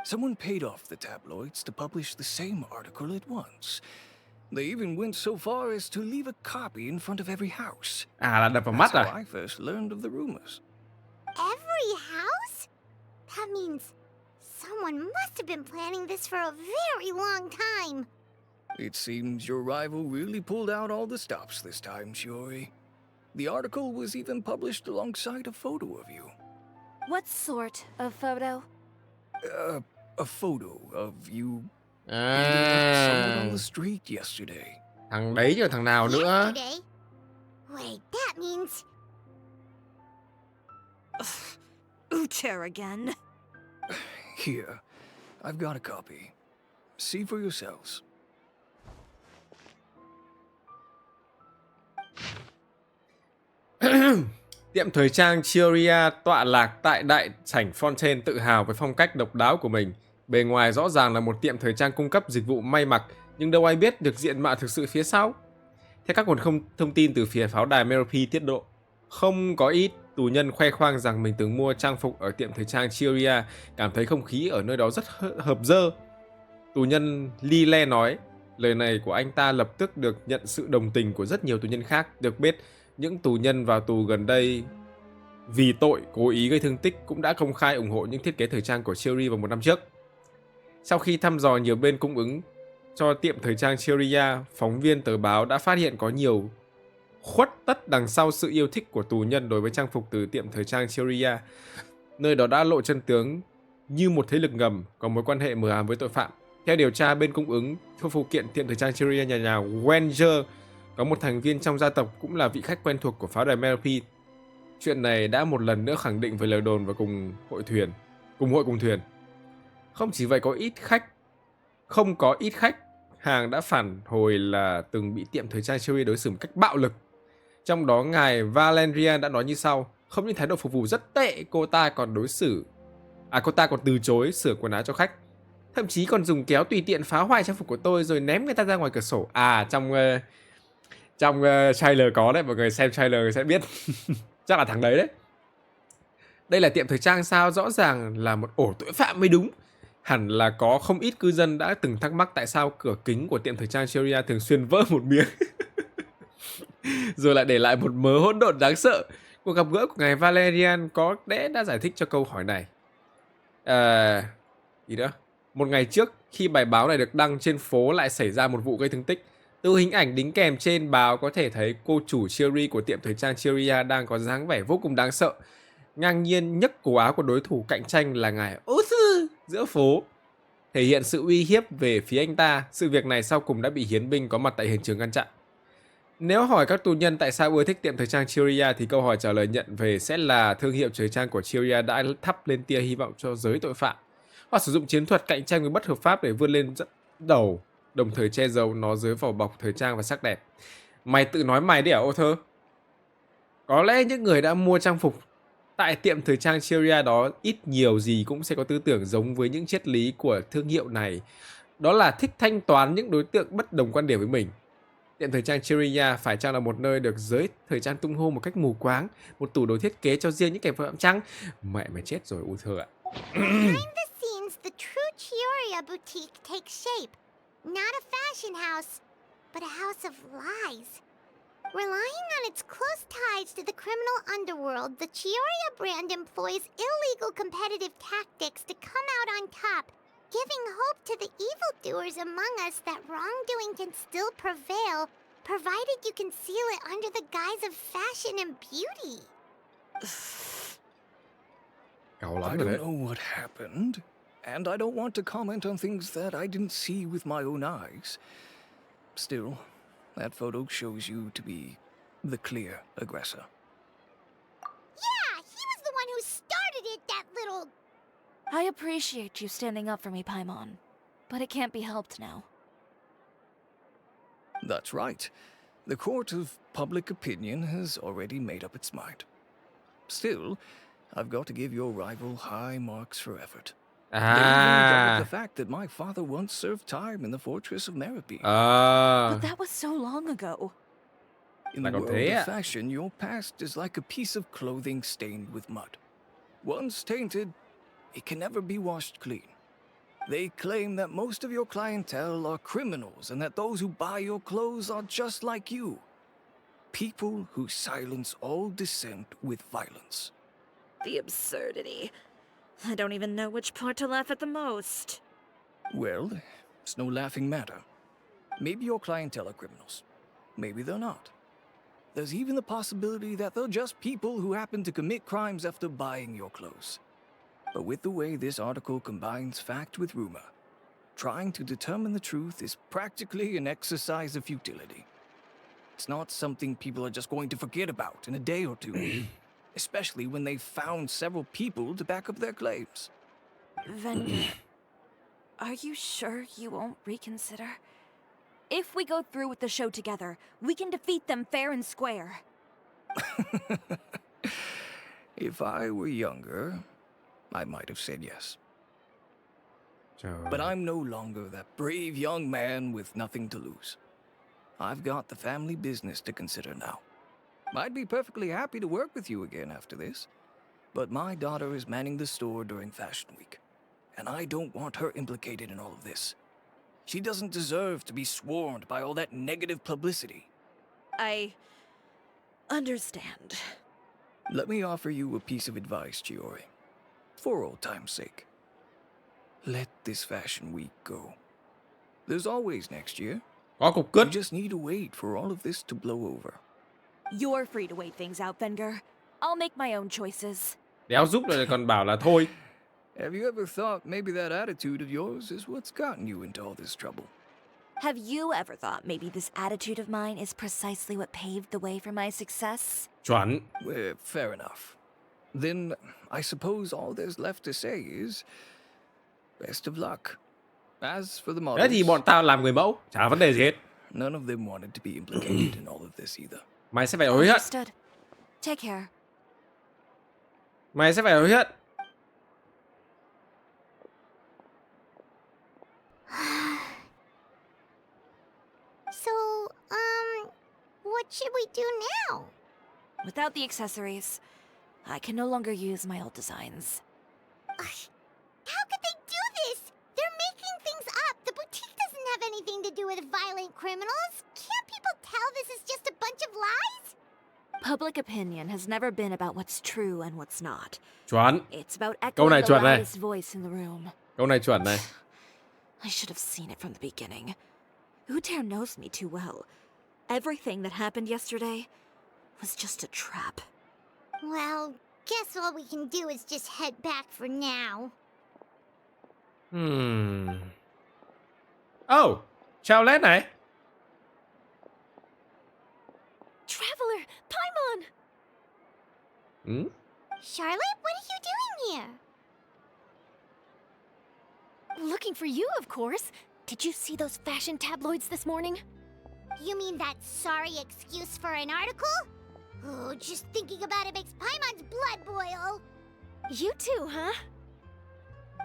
Someone paid off the tabloids to publish the same article at once. They even went so far as to leave a copy in front of every house. À, là đập vào mắt That's à? how I first learned of the rumors. Every house? That means someone must have been planning this for a very long time. It seems your rival really pulled out all the stops this time, Chiori. The article was even published alongside a photo of you. What sort of photo? A photo of you meeting someone on À, the street yesterday. thằng đấy chứ thằng nào nữa? Yesterday? Wait, that means... Utter again. Here, I've got a copy. See for yourselves. Tiệm thời trang Chiori tọa lạc tại đại sảnh Fontaine tự hào với phong cách độc đáo của mình. Bề ngoài rõ ràng là một tiệm thời trang cung cấp dịch vụ may mặc, nhưng đâu ai biết được diện mạo thực sự phía sau. Theo các nguồn thông tin từ phía pháo đài Merope tiết lộ, không có ít tù nhân khoe khoang rằng mình từng mua trang phục ở tiệm thời trang Chiori, cảm thấy không khí ở nơi đó rất hợp dơ. Tù nhân Lile nói, lời này của anh ta lập tức được nhận sự đồng tình của rất nhiều tù nhân khác. Được biết, những tù nhân vào tù gần đây vì tội cố ý gây thương tích cũng đã công khai ủng hộ những thiết kế thời trang của Chiori vào một năm trước. Sau khi thăm dò nhiều bên cung ứng cho tiệm thời trang Chiori, phóng viên tờ báo đã phát hiện có nhiều khuất tất đằng sau sự yêu thích của tù nhân đối với trang phục từ tiệm thời trang Chiori. Nơi đó đã lộ chân tướng như một thế lực ngầm có mối quan hệ mờ ám với tội phạm. Theo điều tra, bên cung ứng cho phụ kiện tiệm thời trang Chiori nhà Wenger có một thành viên trong gia tộc cũng là vị khách quen thuộc của pháo đài Merope. Chuyện này đã một lần nữa khẳng định với lời đồn và cùng hội cùng thuyền. Không chỉ vậy, không có ít khách hàng đã phản hồi là từng bị tiệm thời trang Chiori đối xử một cách bạo lực. Trong đó ngài Valerian đã nói như sau: không những thái độ phục vụ rất tệ, cô ta còn từ chối sửa quần áo cho khách. Thậm chí còn dùng kéo tùy tiện phá hoại trang phục của tôi rồi ném người ta ra ngoài cửa sổ. Trong trailer có đấy, mọi người xem trailer sẽ biết. Chắc là thằng đấy. Đây là tiệm thời trang sao? Rõ ràng là một ổ tội phạm mới đúng. Hẳn là có không ít cư dân đã từng thắc mắc tại sao cửa kính của tiệm thời trang Chiori thường xuyên vỡ một miếng. Rồi lại để lại một mớ hỗn độn đáng sợ. Cuộc gặp gỡ của ngài Valerian có lẽ đã giải thích cho câu hỏi này. Gì nữa? Một ngày trước, khi bài báo này được đăng trên phố lại xảy ra một vụ gây thương tích. Từ hình ảnh đính kèm trên báo có thể thấy cô chủ Chiori của tiệm thời trang Chiori đang có dáng vẻ vô cùng đáng sợ, ngang nhiên nhấc cổ áo của đối thủ cạnh tranh là ngài Osu giữa phố, thể hiện sự uy hiếp về phía anh ta. Sự việc này sau cùng đã bị hiến binh có mặt tại hiện trường ngăn chặn. Nếu hỏi các tù nhân tại sao ưa thích tiệm thời trang Chiori thì câu hỏi trả lời nhận về sẽ là thương hiệu thời trang của Chiori đã thắp lên tia hy vọng cho giới tội phạm. Họ sử dụng chiến thuật cạnh tranh với bất hợp pháp để vươn lên dẫn đầu, đồng thời che giấu nó dưới vỏ bọc thời trang và sắc đẹp. Mày tự nói mày đi à, ô thơ? Có lẽ những người đã mua trang phục tại tiệm thời trang Chiori đó ít nhiều gì cũng sẽ có tư tưởng giống với những triết lý của thương hiệu này. Đó là thích thanh toán những đối tượng bất đồng quan điểm với mình. Tiệm thời trang Chiori phải chăng là một nơi được giới thời trang tung hô một cách mù quáng, một tủ đồ thiết kế cho riêng những kẻ phạm chăng? Mẹ mày chết rồi, ô thơ ạ. Behind the scenes, the true Chiori boutique takes shape. Not a fashion house, but a house of lies. Relying on its close ties to the criminal underworld, the Chiori brand employs illegal competitive tactics to come out on top, giving hope to the evildoers among us that wrongdoing can still prevail, provided you conceal it under the guise of fashion and beauty. I don't know what happened, and I don't want to comment on things that I didn't see with my own eyes. Still, that photo shows you to be the clear aggressor. Yeah, he was the one who started it, that little... I appreciate you standing up for me, Paimon, but it can't be helped now. That's right. The court of public opinion has already made up its mind. Still, I've got to give your rival high marks for effort. They even doubled the fact that my father once served time in the fortress of Meripy. But that was so long ago. In the world of fashion, your past is like a piece of clothing stained with mud. Once tainted, it can never be washed clean. They claim that most of your clientele are criminals and that those who buy your clothes are just like you. People who silence all dissent with violence. The absurdity. I don't even know which part to laugh at the most. Well, it's no laughing matter. Maybe your clientele are criminals. Maybe they're not. There's even the possibility that they're just people who happen to commit crimes after buying your clothes. But with the way this article combines fact with rumor, trying to determine the truth is practically an exercise of futility. It's not something people are just going to forget about in a day or two, especially when they've found several people to back up their claims. Vendor, are you sure you won't reconsider? If we go through with the show together, we can defeat them fair and square. If I were younger, I might have said yes. But I'm no longer that brave young man with nothing to lose. I've got the family business to consider now. I'd be perfectly happy to work with you again after this, but my daughter is manning the store during Fashion Week, and I don't want her implicated in all of this. She doesn't deserve to be swarmed by all that negative publicity. I understand. Let me offer you a piece of advice, Chiori. For old time's sake. Let this Fashion Week go. There's always next year. You just need to wait for all of this to blow over. You're free to wait things out, Venger. I'll make my own choices. Đéo giúp rồi còn bảo là thôi. Have you ever thought maybe that attitude of yours is what's gotten you into all this trouble? Have you ever thought maybe this attitude of mine is precisely what paved the way for my success? Chuẩn. Well, fair enough. Then I suppose all there's left to say is best of luck. As for the models, Thế thì bọn tao làm người mẫu, chả vấn đề gì hết. None of them wanted to be implicated in all of this either. Mày sẽ phải hối hận. Take care. Mày sẽ phải hối hận. So, what should we do now? Without the accessories, I can no longer use my old designs. How could they do this? They're making things up. The boutique doesn't have anything to do with violent criminals. Can't people tell this is just a bunch of lies? Public opinion has never been about what's true and what's not. Chuẩn. It's about Câu này echoing the chuẩn này. loudest voice in the room. Câu này chuẩn này. I should have seen it from the beginning. Utter knows me too well. Everything that happened yesterday was just a trap. Well, guess all we can do is just head back for now. Oh, chào Lết này. Traveler, Paimon! Charlotte, what are you doing here? Looking for you, of course. Did you see those fashion tabloids this morning? You mean that sorry excuse for an article? Oh, just thinking about it makes Paimon's blood boil. You too, huh?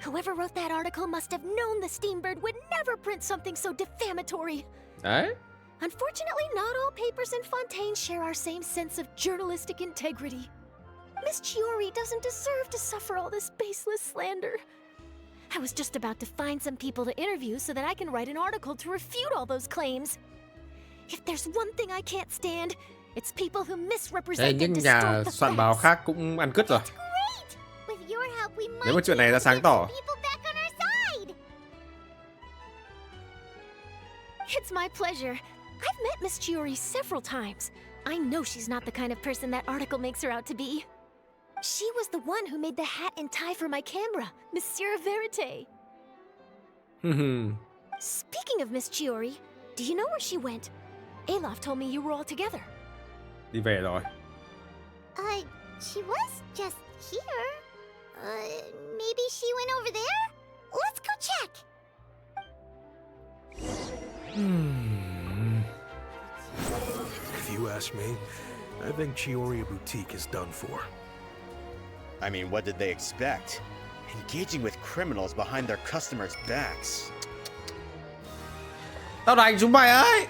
Whoever wrote that article must have known the Steambird would never print something so defamatory. Đấy. Unfortunately, not all papers in Fontaine share our same sense of journalistic integrity. Miss Chiori doesn't deserve to suffer all this baseless slander. I was just about to find some people to interview so that I can write an article to refute all those claims. If there's one thing I can't stand, it's people who misrepresent and distort the soạn báo facts. khác cũng ăn cứt rồi. Great! With your help, we might Nếu mà chuyện be này ra able to sáng get tỏ. some people back on our side. It's my pleasure. I've met Miss Chiori several times. I know she's not the kind of person that article makes her out to be. She was the one who made the hat and tie for my camera, Monsieur Verite. Speaking of Miss Chiori, do you know where she went? Alof told me you were all together. Đi về rồi. She was just here. Maybe she went over there? Let's go check. If you ask me, I think Chiori Boutique is done for. I mean, what did they expect? Engaging with criminals behind their customers' backs. Tao đánh chúng mày ấy.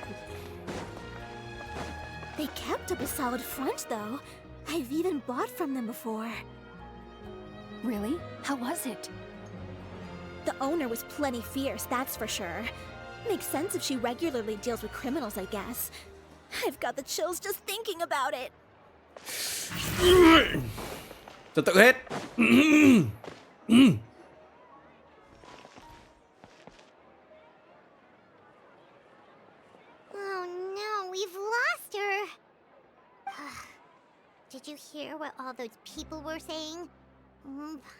They kept up a solid front, though. I've even bought from them before. Really? How was it? The owner was plenty fierce, that's for sure. Makes sense if she regularly deals with criminals, I guess. I've got the chills just thinking about it. Trật tự hết. Oh no, we've lost her. Did you hear what all those people were saying?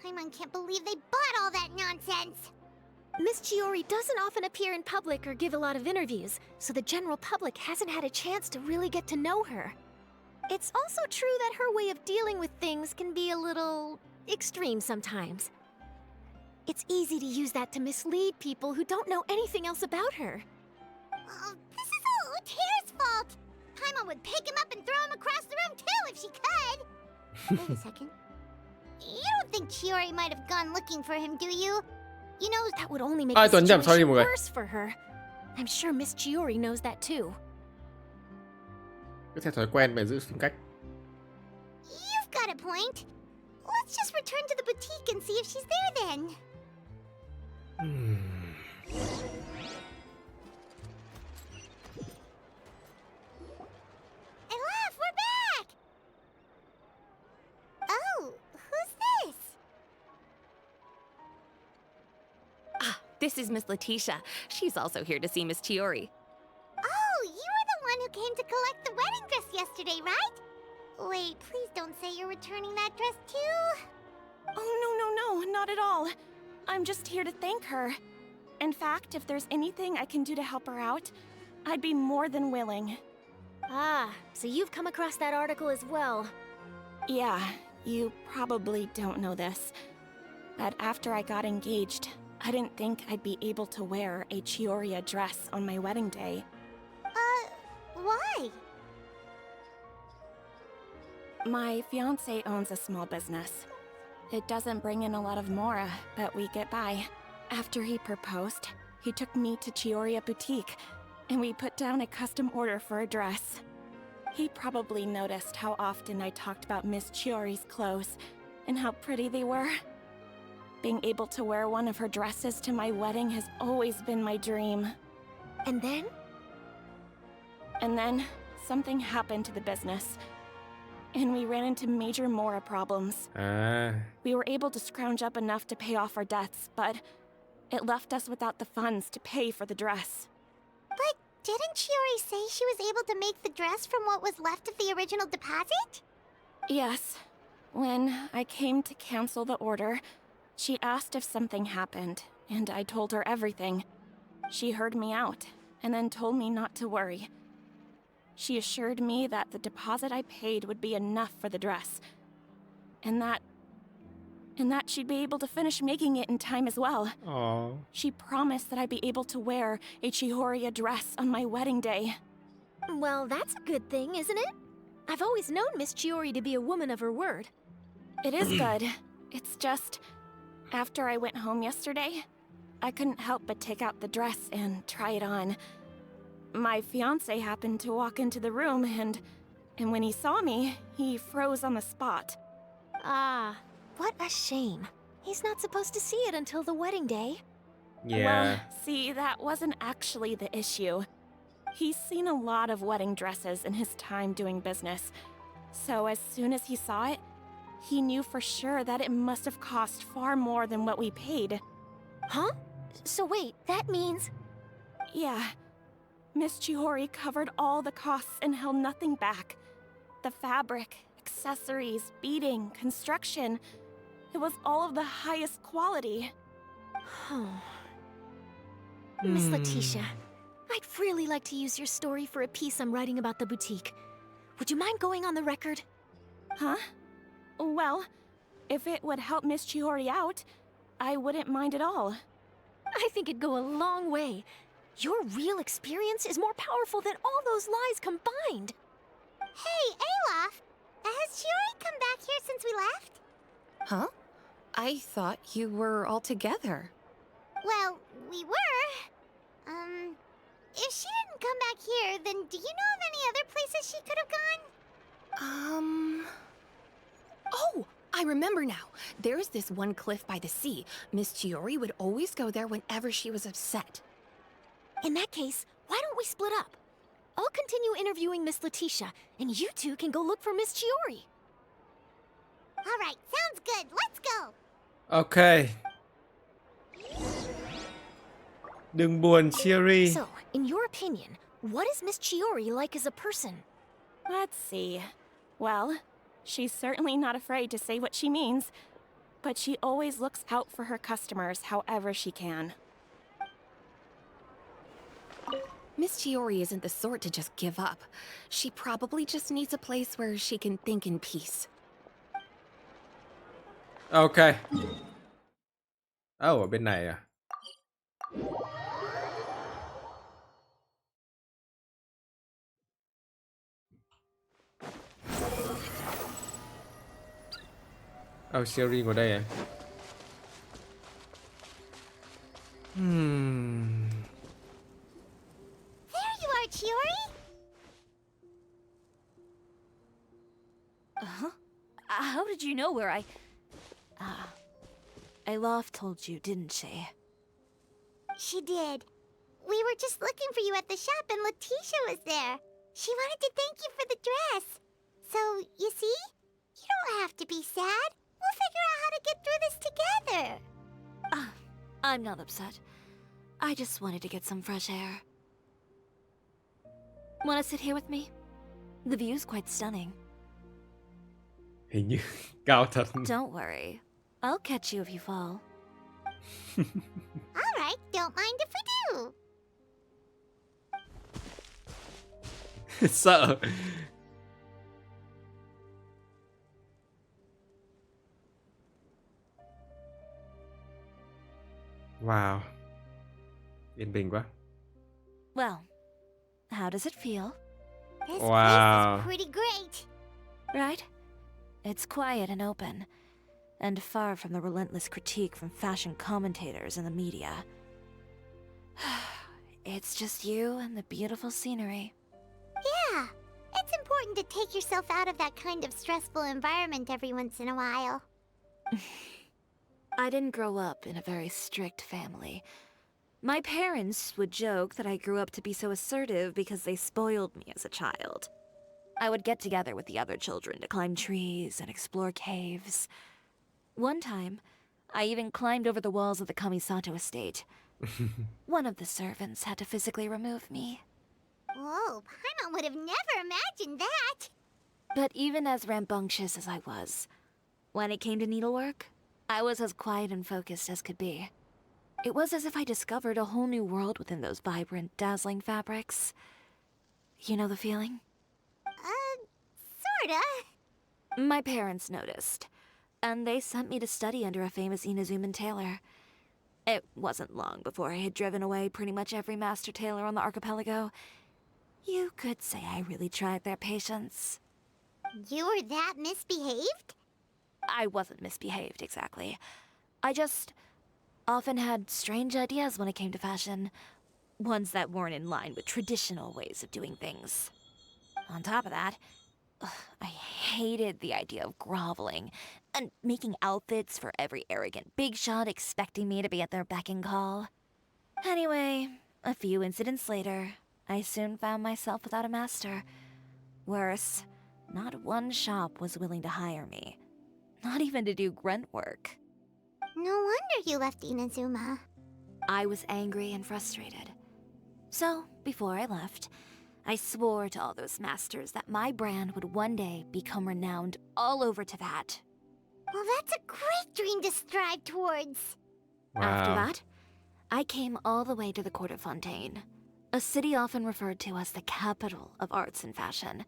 Paimon can't believe they bought all that nonsense. Miss Chiori doesn't often appear in public or give a lot of interviews, so the general public hasn't had a chance to really get to know her. It's also true that her way of dealing with things can be a little extreme sometimes. It's easy to use that to mislead people who don't know anything else about her. This is all Utter's fault. Paimon would pick him up and throw him across the room too if she could. Wait a second. You don't think Chiori might have gone looking for him, do you? You know, That would only make Ai, the Tuấn nhầm, sorry situation mọi người. worse for her. I'm sure Miss Chiori knows that too. Cứ theo thói quen phải giữ tính cách. you've got a point. Let's just return to the boutique and see if she's there then. Elaf, we're back! Oh, who's this? This is Miss Letitia. She's also here to see Miss Chiori. Oh, you were the one who came to collect the wedding dress yesterday, right? Wait, please don't say you're returning that dress too. Oh, no, not at all. I'm just here to thank her. In fact, if there's anything I can do to help her out, I'd be more than willing. Ah, so you've come across that article as well. Yeah, you probably don't know this, but after I got engaged, I didn't think I'd be able to wear a Chiori dress on my wedding day. Why? My fiancé owns a small business. It doesn't bring in a lot of mora, but we get by. After he proposed, he took me to Chiori Boutique, and we put down a custom order for a dress. He probably noticed how often I talked about Miss Chiori's clothes, and how pretty they were. Being able to wear one of her dresses to my wedding has always been my dream. And then? And then, something happened to the business. And we ran into major mora problems. À, We were able to scrounge up enough to pay off our debts, but it left us without the funds to pay for the dress. But Didn't Chiori say she was able to make the dress from what was left of the original deposit? Yes. When I came to cancel the order, she asked if something happened, and I told her everything. She heard me out, and then told me not to worry. She assured me that the deposit I paid would be enough for the dress, and that she'd be able to finish making it in time as well. Aww. She promised that I'd be able to wear a Chiori dress on my wedding day. Well, that's a good thing, isn't it? I've always known Miss Chiori to be a woman of her word. It is good. It's just, after I went home yesterday, I couldn't help but take out the dress and try it on. My fiancé happened to walk into the room, and when he saw me, he froze on the spot. Ah, what a shame. He's not supposed to see it until the wedding day. Yeah. Well, see, that wasn't actually the issue. He's seen a lot of wedding dresses in his time doing business. So as soon as he saw it, he knew for sure that it must have cost far more than what we paid. Huh? So wait, that means... Yeah. Miss Chiori covered all the costs and held nothing back. The fabric, accessories, beading, construction. It was all of the highest quality. Miss Letitia, I'd really like to use your story for a piece I'm writing about the boutique. Would you mind going on the record? Huh? Well, if it would help Miss Chiori out, I wouldn't mind at all. I think it'd go a long way. Your real experience is more powerful than all those lies combined. Hey, Olaf! Has Chiori come back here since we left? Huh? I thought you were all together. Well, we were. If she didn't come back here, then do you know of any other places she could have gone? Oh, I remember now. There's this one cliff by the sea. Miss Chiori would always go there whenever she was upset. In that case, why don't we split up? I'll continue interviewing Miss Letitia, and you two can go look for Miss Chiori. All right, sounds good. Let's go. Okay. Đừng buồn, Chiori. So, in your opinion, what is Miss Chiori like as a person? Let's see. Well, she's certainly not afraid to say what she means, but she always looks out for her customers however she can. Miss Chiori isn't the sort to just give up. She probably just needs a place where she can think in peace. Okay. Oh, ở bên này à? Oh, Chiori ngồi đây à? There you are, Chiori. How did you know where Olaf told you, didn't she? She did. We were just looking for you at the shop and Letitia was there. She wanted to thank you for the dress. So, you see? You don't have to be sad. We'll figure out how to get through this together. I'm not upset. I just wanted to get some fresh air. Want to sit here with me? The view's quite stunning. Hình như cao thật. Don't worry. I'll catch you if you fall. All right, don't mind if we do. Sợ. Wow. Yên bình quá. Well, how does it feel? This Wow. place is pretty great. Right? It's quiet and open, and far from the relentless critique from fashion commentators and the media. It's just you and the beautiful scenery. Yeah, it's important to take yourself out of that kind of stressful environment every once in a while. I didn't grow up in a very strict family. My parents would joke that I grew up to be so assertive because they spoiled me as a child. I would get together with the other children to climb trees and explore caves. One time, I even climbed over the walls of the Kamisato estate. One of the servants had to physically remove me. Whoa, Paimon would have never imagined that. But even as rambunctious as I was, when it came to needlework, I was as quiet and focused as could be. It was as if I discovered a whole new world within those vibrant, dazzling fabrics. You know the feeling? Sorta. My parents noticed, and they sent me to study under a famous Inazuman tailor. It wasn't long before I had driven away pretty much every master tailor on the archipelago. You could say I really tried their patience. You were that misbehaved? I wasn't misbehaved, exactly. I just often had strange ideas when it came to fashion. Ones that weren't in line with traditional ways of doing things. On top of that, I hated the idea of groveling and making outfits for every arrogant big shot expecting me to be at their beck and call. Anyway, a few incidents later, I soon found myself without a master. Worse, not one shop was willing to hire me. Not even to do grunt work. No wonder you left Inazuma. I was angry and frustrated. So, before I left, I swore to all those masters that my brand would one day become renowned all over Teyvat. Well, that's a great dream to strive towards. Wow. After that, I came all the way to the court of Fontaine, a city often referred to as the capital of arts and fashion.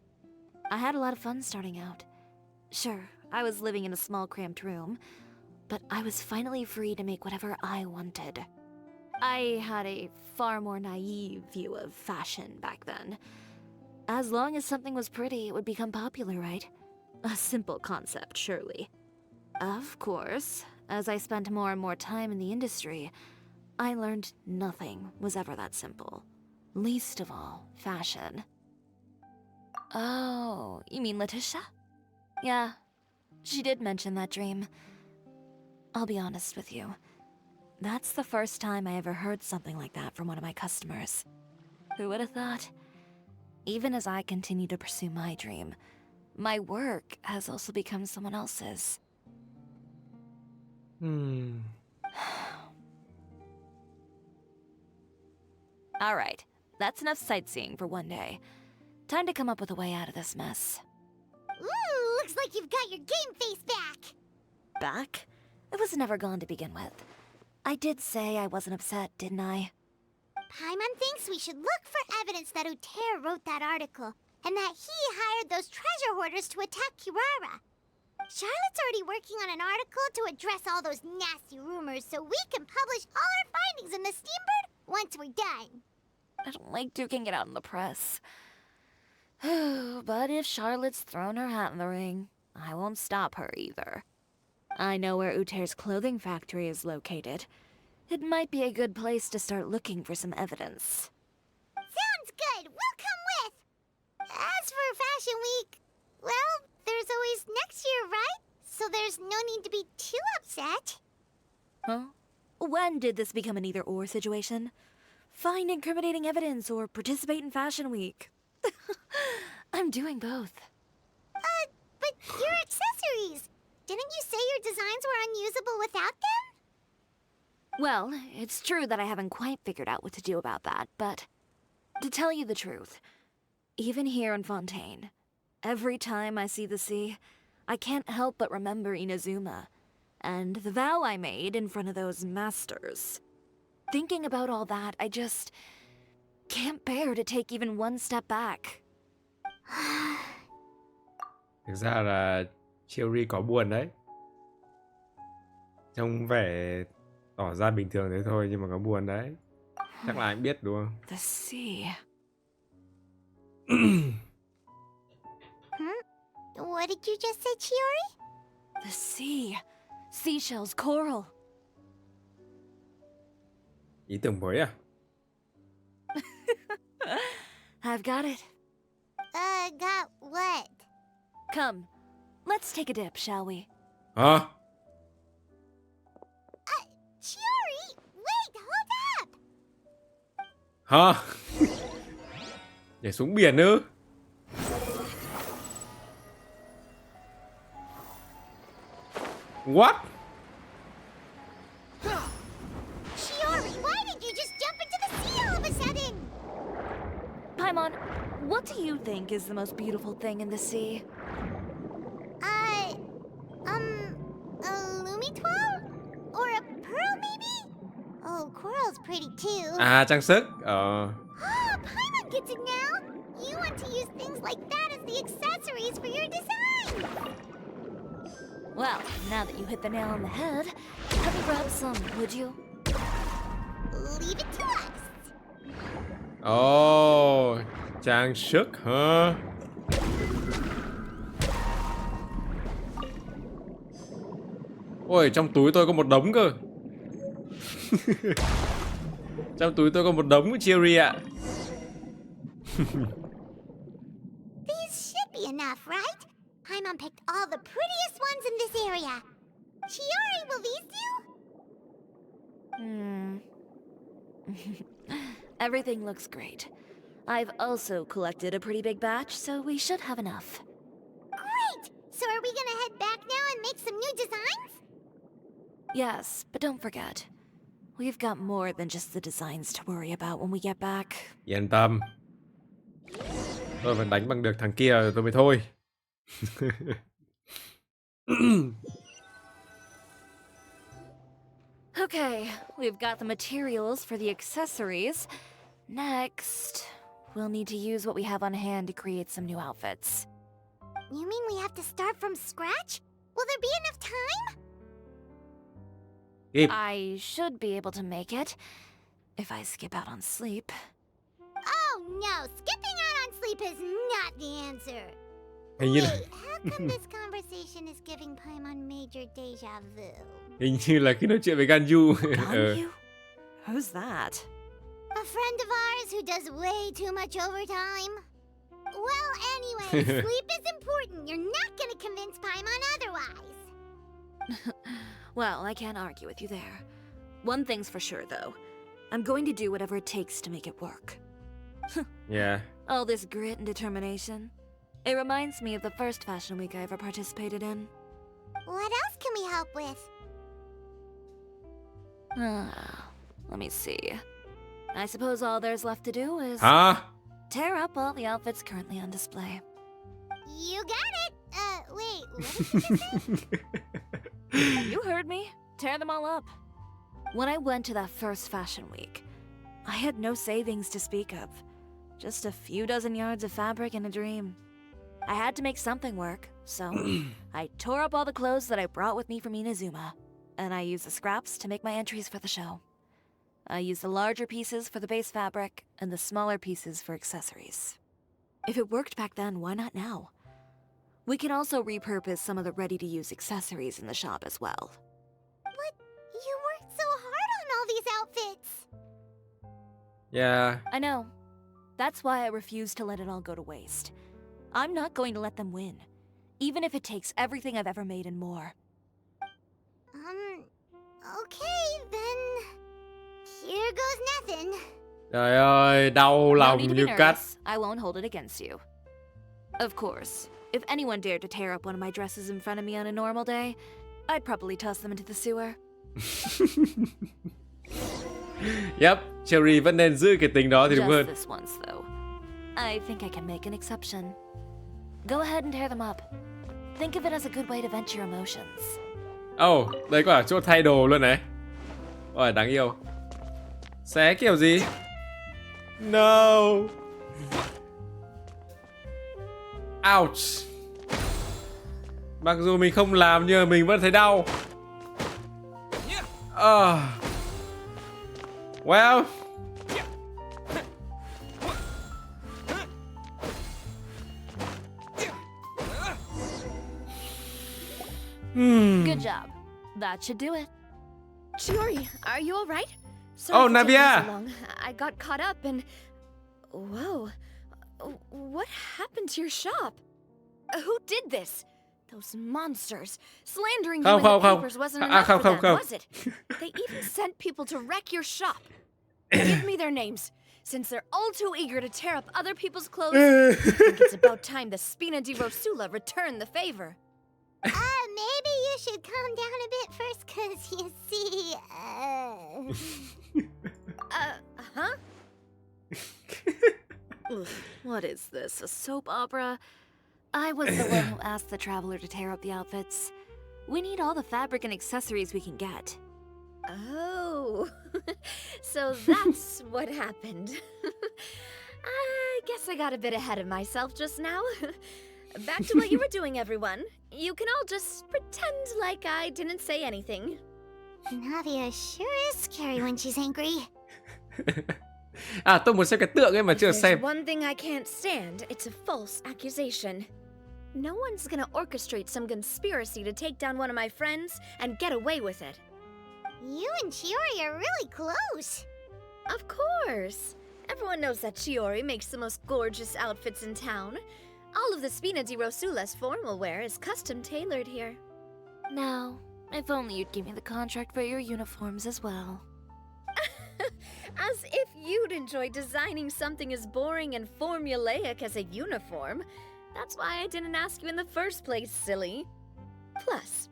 I had a lot of fun starting out. Sure, I was living in a small cramped room, but I was finally free to make whatever I wanted. I had a far more naive view of fashion back then. As long as something was pretty, it would become popular, right? A simple concept, surely. Of course, as I spent more and more time in the industry, I learned nothing was ever that simple. Least of all, fashion. Oh, you mean Letitia? Yeah, she did mention that dream. I'll be honest with you. That's the first time I ever heard something like that from one of my customers. Who would have thought? Even as I continue to pursue my dream, my work has also become someone else's. Alright, that's enough sightseeing for one day. Time to come up with a way out of this mess. Ooh, looks like you've got your game face back. Back? It was never gone to begin with. I did say I wasn't upset, didn't I? Paimon thinks we should look for evidence that Uter wrote that article, and that he hired those treasure hoarders to attack Kirara. Charlotte's already working on an article to address all those nasty rumors so we can publish all our findings in the Steambird once we're done. I don't like duking it out in the press. But if Charlotte's thrown her hat in the ring, I won't stop her either. I know where Uter's clothing factory is located. It might be a good place to start looking for some evidence. Sounds good. We'll come with. As for Fashion Week, well, there's always next year, right? So there's no need to be too upset. Huh? When did this become an either-or situation? Find incriminating evidence or participate in Fashion Week. I'm doing both. But your accessories! Didn't you say your designs were unusable without them? Well, it's true that I haven't quite figured out what to do about that, but to tell you the truth, even here in Fontaine, every time I see the sea, I can't help but remember Inazuma, and the vow I made in front of those masters. Thinking about all that, I just can't bear to take even one step back. Thực ra là Chiori có buồn đấy. Trông vẻ tỏ ra bình thường thế thôi nhưng mà có buồn đấy. Chắc là anh biết đúng không? The sea. What did you just say, Chiori? The sea. Seashells, coral. Ý tưởng mới à? I've got it. Got what? Come, let's take a dip, shall we? Hả? Chiori, wait, hold up! Hả? Nhảy xuống biển ư? What? Chiori, why did you just jump into the sea all of a sudden? Paimon, what do you think is the most beautiful thing in the sea? A lumitoile? Or a pearl, maybe? Oh, coral's pretty too. À, trang sức. Ah, Paimon gets it now. You want to use things like that as the accessories for your design. Well, now that you hit the nail on the head, have me grab some, would you? Leave it to us. Ồ, trang sức hả? Ôi, trong túi tôi có một đống cơ. Trong túi tôi có một đống của Chiori ạ. These should be enough, right? Paimon picked all the prettiest ones in this area. Chiori, will these do? Everything looks great. I've also collected a pretty big batch, so we should have enough. Great! So are we gonna head back now and make some new designs? Yes, but don't forget, we've got more than just the designs to worry about when we get back. Yên tâm. Tôi phải đánh bằng được thằng kia rồi tôi mới thôi. Okay, we've got the materials for the accessories. Next, we'll need to use what we have on hand to create some new outfits. You mean we have to start from scratch? Will there be enough time? I should be able to make it, if I skip out on sleep. Oh no, skipping out on sleep is not the answer. Hình như Wait, là, how come this conversation is giving Paimon major deja vu? hình như là khi nói chuyện với Ganyu. Ganyu? Who's that? A friend of ours who does way too much overtime. Well, anyway, sleep is important. You're not gonna convince Paimon otherwise. Well, I can't argue with you there. One thing's for sure, though. I'm going to do whatever it takes to make it work. Yeah. All this grit and determination. It reminds me of the first fashion week I ever participated in. What else can we help with? Let me see. I suppose all there's left to do is Hả? tear up all the outfits currently on display. You got it! Wait, what did you just say? You heard me. Tear them all up. When I went to that first fashion week, I had no savings to speak of. Just a few dozen yards of fabric and a dream. I had to make something work, so I tore up all the clothes that I brought with me from Inazuma, and I used the scraps to make my entries for the show. I used the larger pieces for the base fabric, and the smaller pieces for accessories. If it worked back then, why not now? We can also repurpose some of the ready-to-use accessories in the shop as well. But you worked so hard on all these outfits! Yeah. I know. That's why I refuse to let it all go to waste. I'm not going to let them win, even if it takes everything I've ever made and more. Okay, then... Here goes nothing. Trời ơi, đau No lòng need to như be cắt. nervous. I won't hold it against you. Of course, if anyone dared to tear up one of my dresses in front of me on a normal day, I'd probably toss them into the sewer. Yep, Cherry vẫn nên giữ cái tính đó thì đúng Just hơn. this once, though. I think I can make an exception. Go ahead and tear them up. Think of it as a good way to vent your emotions. Oh, đây có cả chỗ thay đồ luôn này. Ôi, đáng yêu. Xé kiểu gì? No. Ouch. Mặc dù mình không làm nhưng mà mình vẫn thấy đau. Well. Good job. That should do it. Chiori, are you all right? Sorry Oh, for taking Navia! so long. I got caught up and... Whoa. What happened to your shop? Who did this? Those monsters. Slandering you in the papers wasn't enough for them, was it? They even sent people to wreck your shop. Give me their names. Since they're all too eager to tear up other people's clothes, I think it's about time the Spina di Rosula return the favor. Maybe you should calm down a bit first, cause you see, Huh? Ugh. What is this, a soap opera? I was the one who asked the traveler to tear up the outfits. We need all the fabric and accessories we can get. Oh, so that's what happened. I guess I got a bit ahead of myself just now. Back to what you were doing, everyone. You can all just pretend like I didn't say anything. Navia sure is scary when she's angry. À, tôi muốn xem cái tượng ấy mà chưa There's xem. one thing I can't stand. It's a false accusation. No one's gonna orchestrate some conspiracy to take down one of my friends and get away with it. You and Chiori are really close. Of course. Everyone knows that Chiori makes the most gorgeous outfits in town. All of the Spina di Rosula's formal wear is custom tailored here. Now, if only you'd give me the contract for your uniforms as well. As if you'd enjoy designing something as boring and formulaic as a uniform. That's why I didn't ask you in the first place, silly. Plus,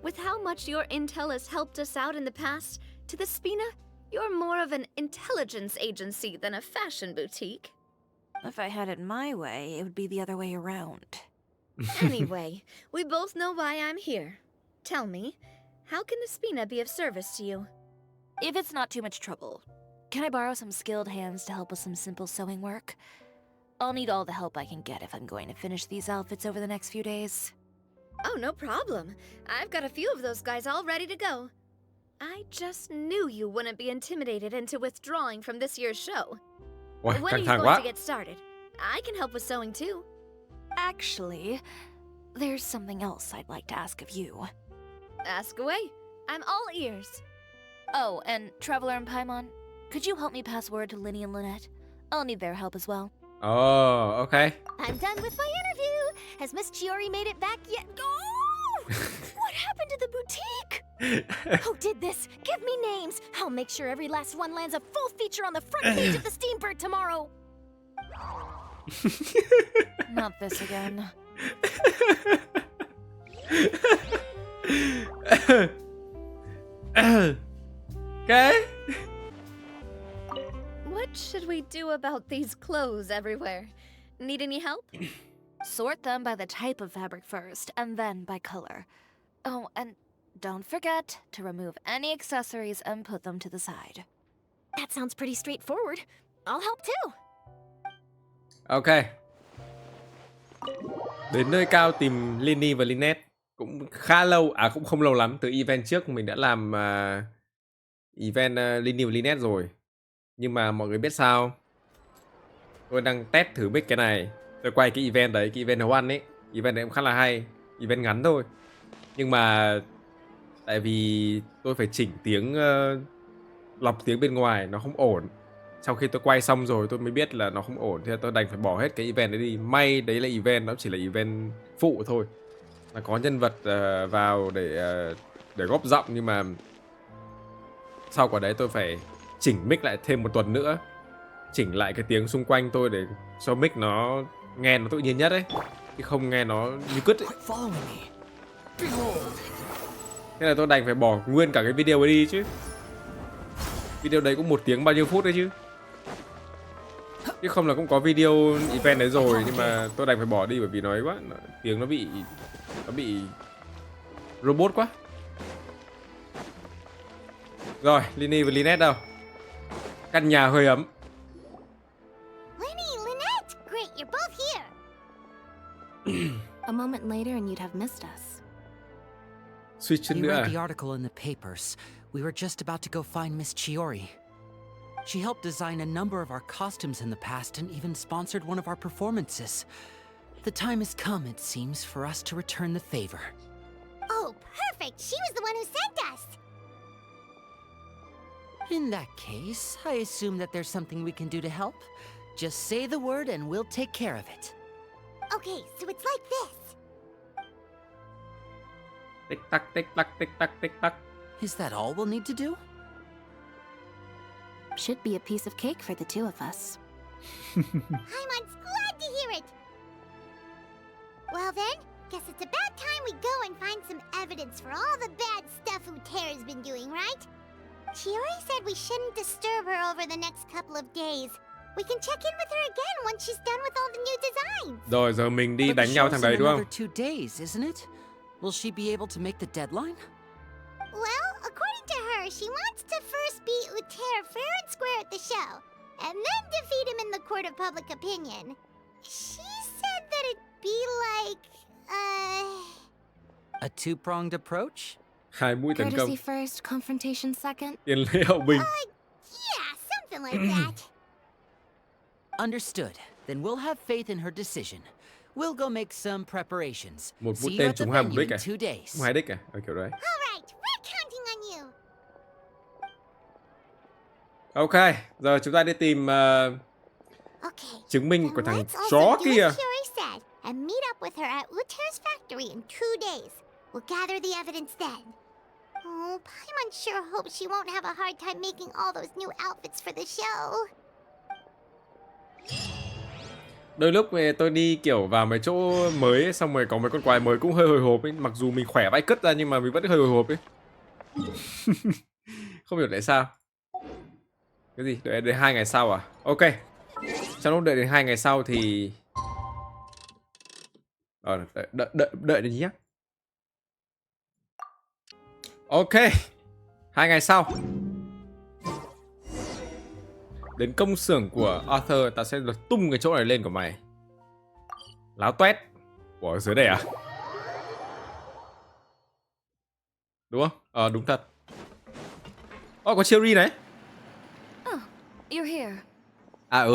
with how much your intel has helped us out in the past, to the Spina, you're more of an intelligence agency than a fashion boutique. If I had it my way, it would be the other way around. Anyway, we both know why I'm here. Tell me, how can the Spina be of service to you? If it's not too much trouble, can I borrow some skilled hands to help with some simple sewing work? I'll need all the help I can get if I'm going to finish these outfits over the next few days. Oh, no problem. I've got a few of those guys all ready to go. I just knew you wouldn't be intimidated into withdrawing from this year's show. Ôi, When are căng you thẳng going quá. to get started? I can help with sewing too. Actually, there's something else I'd like to ask of you. Ask away. I'm all ears. Oh, and Traveler and Paimon, could you help me pass word to Linny and Lynette? I'll need their help as well. Oh, okay. I'm done with my interview. Has Miss Chiori made it back yet? Oh! What happened to the boutique? Who did this? Give me names. I'll make sure every last one lands a full feature on the front page of the Steambird tomorrow. Not this again. Okay. What should we do about these clothes everywhere? Need any help? Sort them by the type of fabric first, and then by color. Oh, and don't forget to remove any accessories and put them to the side. That sounds pretty straightforward. I'll help too. Ok. Đến nơi cao tìm Linny và Lynette. Cũng khá lâu, à cũng không lâu lắm. Từ event trước mình đã làm event Linny và Lynette rồi. Nhưng mà mọi người biết sao? Tôi đang test thử mic cái này. Tôi quay cái event đấy, cái event nấu ăn ấy. Event đấy cũng khá là hay. Event ngắn thôi. Nhưng mà tại vì tôi phải chỉnh tiếng, lọc tiếng bên ngoài nó không ổn. Sau khi tôi quay xong rồi tôi mới biết là nó không ổn. Thế là tôi đành phải bỏ hết cái event đấy đi. May đấy là event, nó chỉ là event phụ thôi. Là có nhân vật vào để góp giọng. Nhưng mà sau quả đấy tôi phải chỉnh mic lại thêm một tuần nữa. Chỉnh lại cái tiếng xung quanh tôi để cho mic nó nghe nó tự nhiên nhất ấy. Chứ không nghe nó như cứt ấy. Thế là tôi đành phải bỏ nguyên cả cái video ấy đi chứ. Video đấy cũng 1 tiếng bao nhiêu phút đấy chứ. Chứ không là cũng có video event đấy rồi. Nhưng mà tôi đành phải bỏ đi bởi vì nói quá. Tiếng nó bị robot quá. Rồi, Linny và Lynette đâu? Căn nhà hơi ấm. Linny, Lynette! Great, you're both here. A moment later and you'd have missed us. Suýt chút You nữa read à? the article in the papers. We were just about to go find Miss Chiori. She helped design a number of our costumes in the past and even sponsored one of our performances. The time has come, it seems, for us to return the favor. Oh, perfect! She was the one who sent us! In that case, I assume that there's something we can do to help. Just say the word and we'll take care of it. Okay, so it's like this. Tích tắc, tích tắc, tích tắc, tích tắc. Is that all we'll need to do? Should be a piece of cake for the two of us. Paimon's glad to hear it! Well then, guess it's about time we go and find some evidence for all the bad stuff Utera's been doing, right? Chiori said we shouldn't disturb her over the next couple of days. We can check in with her again once she's done with all the new designs. Rồi giờ mình đi But the đánh nhau show's thằng in đấy đúng không? another 2 days, isn't it? Will she be able to make the deadline? Well, according to her, she wants to first beat Utter fair and square at the show, and then defeat him in the court of public opinion. She said that it'd be like, A two-pronged approach? Hai mũi tấn công. Courtesy first, confrontation second. Tiền lễ hậu binh. yeah, something like that. Understood. Then we'll have faith in her decision. We'll go make some preparations. Một mũi See you tên at the trúng hai mục venue đích in à? 2 days. Trúng hai đích à? Kiểu đấy. All right, we're counting on you. Ok, giờ chúng ta đi tìm Okay. chứng minh Then của thằng let's also chó do kia. as Chiori said and meet up with her at Utter's factory in 2 days. We'll gather the evidence then. Oh, Paimon sure hopes she won't have a hard time making all those new outfits for the show. Đôi lúc tôi đi kiểu vào mấy chỗ mới ấy, xong rồi có mấy con quái mới cũng hơi hồi hộp ấy. Mặc dù mình khỏe vãi cứt ra nhưng mà mình vẫn hơi hồi hộp ấy. Không hiểu tại sao. Cái gì? Đợi đến 2 ngày sau à? Ok. Trong lúc đợi đến 2 ngày sau thì đợi đến nhé. Ok. 2 ngày sau. Đến công xưởng của Arthur, ta sẽ lật tung cái chỗ này lên của mày. Láo toét. Ủa, ở dưới đây à? Đúng không? Đúng thật. Có Chiori này. Oh, you're here.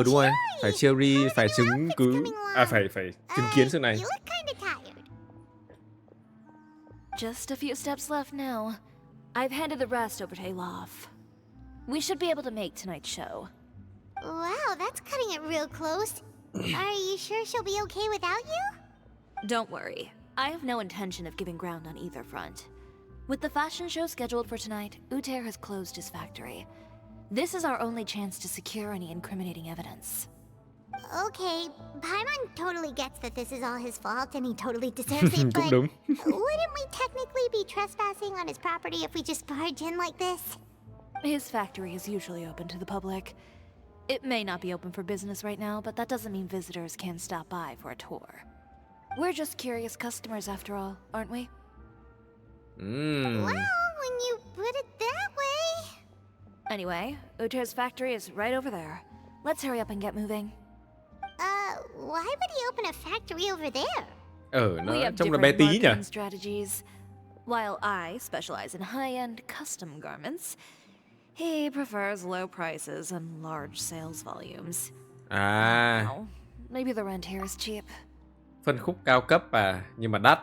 Đúng rồi. Phải Chiori, phải chứng cứ. Phải chứng kiến sự này. You look kinda tired. Just a few steps left now. I've handed the rest over to Alof. We should be able to make tonight's show. Wow, that's cutting it real close. Are you sure she'll be okay without you? Don't worry. I have no intention of giving ground on either front. With the fashion show scheduled for tonight, Utter has closed his factory. This is our only chance to secure any incriminating evidence. Okay, Paimon totally gets that this is all his fault and he totally deserves it, but đúng. wouldn't we technically be trespassing on his property if we just barge in like this? His factory is usually open to the public. It may not be open for business right now, but that doesn't mean visitors can stop by for a tour. We're just curious customers after all, aren't we? Well, when you put it that way... Anyway, Utter's factory is right over there. Let's hurry up and get moving. Why would he open a factory over there? We Nó have trông là bé different tí nhỉ? marketing strategies. While I specialize in high-end custom garments, he prefers low prices and large sales volumes. Well, maybe the rent here is cheap. Phân khúc cao cấp nhưng mà đắt.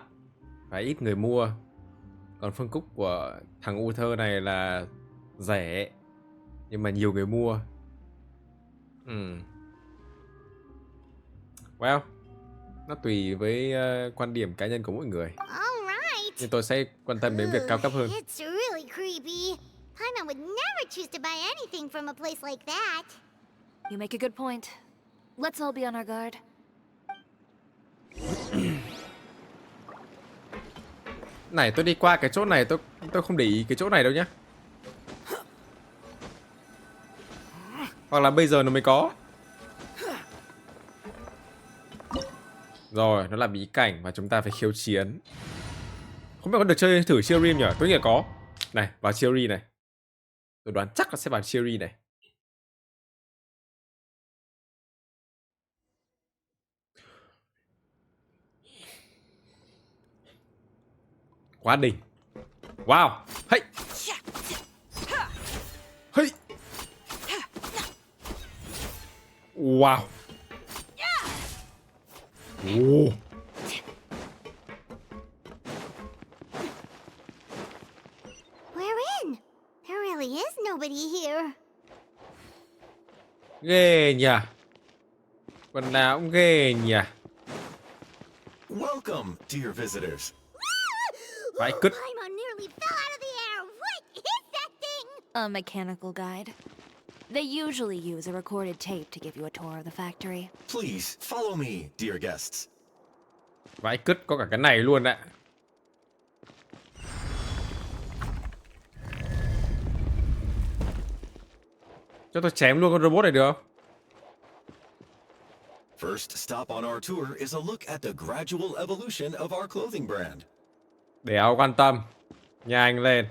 Phải ít người mua. Còn phân khúc của thằng Uther này là rẻ nhưng mà nhiều người mua. Well, nó tùy với quan điểm cá nhân của mỗi người. Nhưng tôi sẽ quan tâm đến việc cao cấp hơn. It's really creepy. Paimon would never choose to buy anything from a place like that. You make a good point. Let's all be on our guard. Này, tôi đi qua cái chỗ này, tôi không để ý cái chỗ này đâu nhá. Hoặc là bây giờ nó mới có. Rồi, nó là bí cảnh và chúng ta phải khiêu chiến. Không biết có được chơi thử Chiori nhỉ? Tôi nghĩ là có. Này, vào Chiori này. Tôi đoán chắc là sẽ vào Chiori này. Quá đỉnh. Wow. Hey. Hey. Wow. Oh. We're in. There really is nobody here. Ghê nhỉ. Quần nào cũng ghê nhỉ. Welcome, dear visitors. Vãi cứt. Paimon nearly fell out of the air. What is that thing? A mechanical guide. They usually use a recorded tape to give you a tour of the factory. Please, follow me, dear guests. Vãi cứt, có cả cái này luôn ạ. Cho tôi chém luôn con robot này được không? First stop on our tour is a look at the gradual evolution of our clothing brand. Để áo quan tâm. Nhanh lên.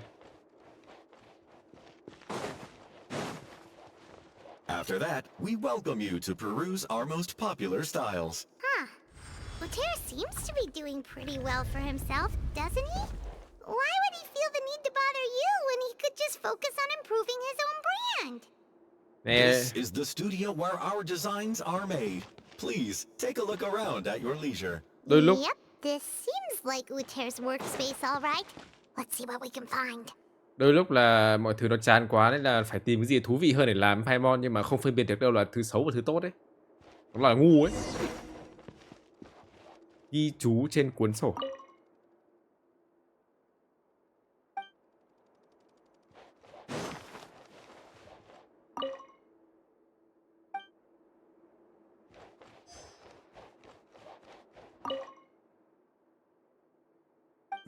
After that, we welcome you to peruse our most popular styles. Huh. Utter seems to be doing pretty well for himself, doesn't he? Why would he feel the need to bother you when he could just focus on improving his own brand? This is the studio where our designs are made. Please take a look around at your leisure. Yep, this seems like Utter's workspace all right. Let's see what we can find. Đôi lúc là mọi thứ nó chán quá nên là phải tìm cái gì thú vị hơn để làm Paimon, nhưng mà không phân biệt được đâu là thứ xấu và thứ tốt đấy. Nó là ngu ấy. Ghi chú trên cuốn sổ.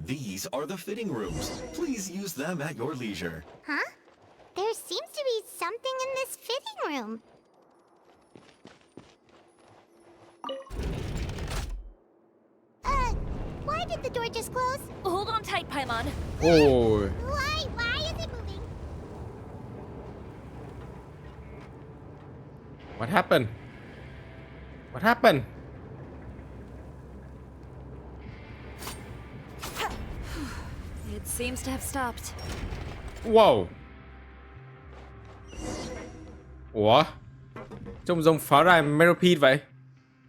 These are the fitting rooms. Please use them at your leisure. Huh? There seems to be something in this fitting room. Why did the door just close? Hold on tight, Paimon. Ôi. Why is it moving? What happened? What happened? It seems to have stopped. Wow. Ủa? Trông giống pháo đài Meropide vậy.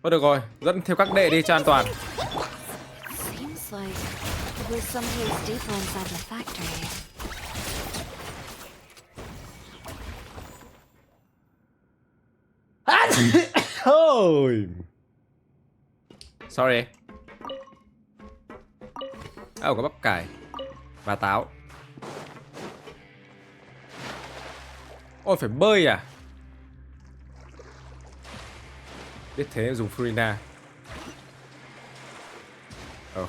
Thôi được rồi, dẫn theo các đệ đi cho an toàn. Seems like we're someplace deeper inside the factory. Thôi. Sorry. Có bắp cải và táo. Ôi, phải bơi à? Biết thế dùng Furina.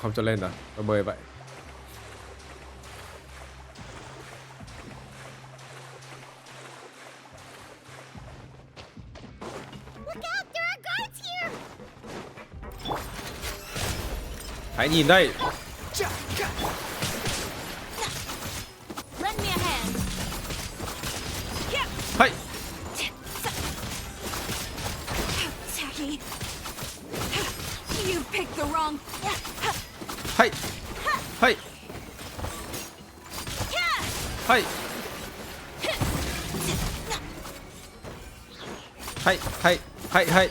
Không cho lên rồi, nó bơi vậy. Hãy nhìn đây. Hey. You picked the wrong. Hey. Hey. Hey. Hey. Hey. Hey. Hey.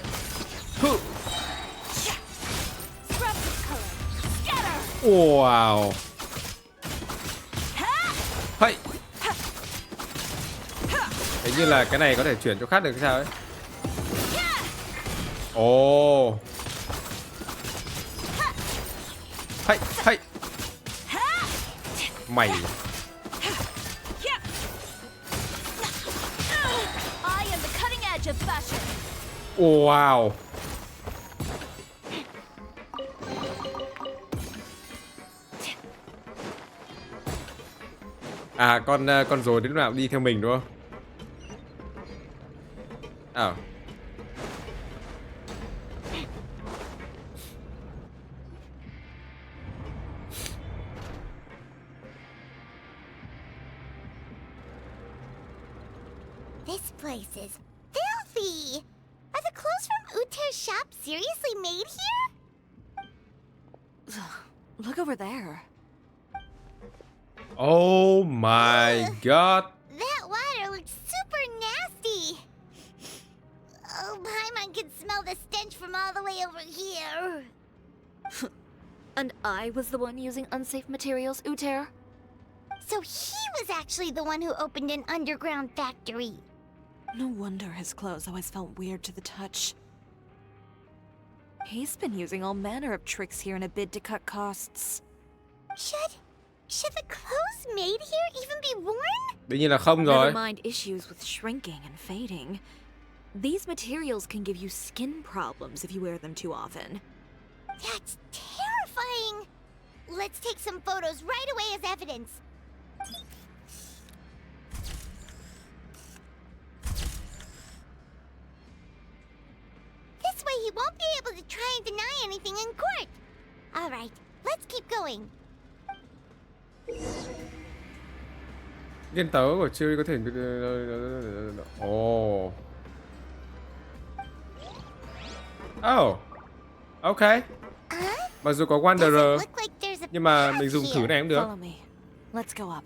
Hư. Wow. Hey. Hình như là cái này có thể chuyển chỗ khác được hay sao ấy. Ồ. Hey, hey. Mày. Wow. À, con rối đến lúc nào đi theo mình đúng không? À. This place is filthy. Are the clothes from Utter's shop seriously made here? Look over there. Oh my god. That water looks super nasty. Oh, Paimon can smell the stench from all the way over here. And I was the one using unsafe materials, Utter? So he was actually the one who opened an underground factory. No wonder his clothes always felt weird to the touch. He's been using all manner of tricks here in a bid to cut costs. Should the clothes made here even be worn? Đương nhiên là không rồi. Never mind issues with shrinking and fading. These materials can give you skin problems if you wear them too often. That's terrifying. Let's take some photos right away as evidence. This way he won't can't deny anything in court. All right, let's keep going. Nghiên tấu của Chiori có thể... Ồ. Oh. Ok. Mặc dù có Wanderer, nhưng mà mình dùng thử này cũng được. Follow me. Let's go up.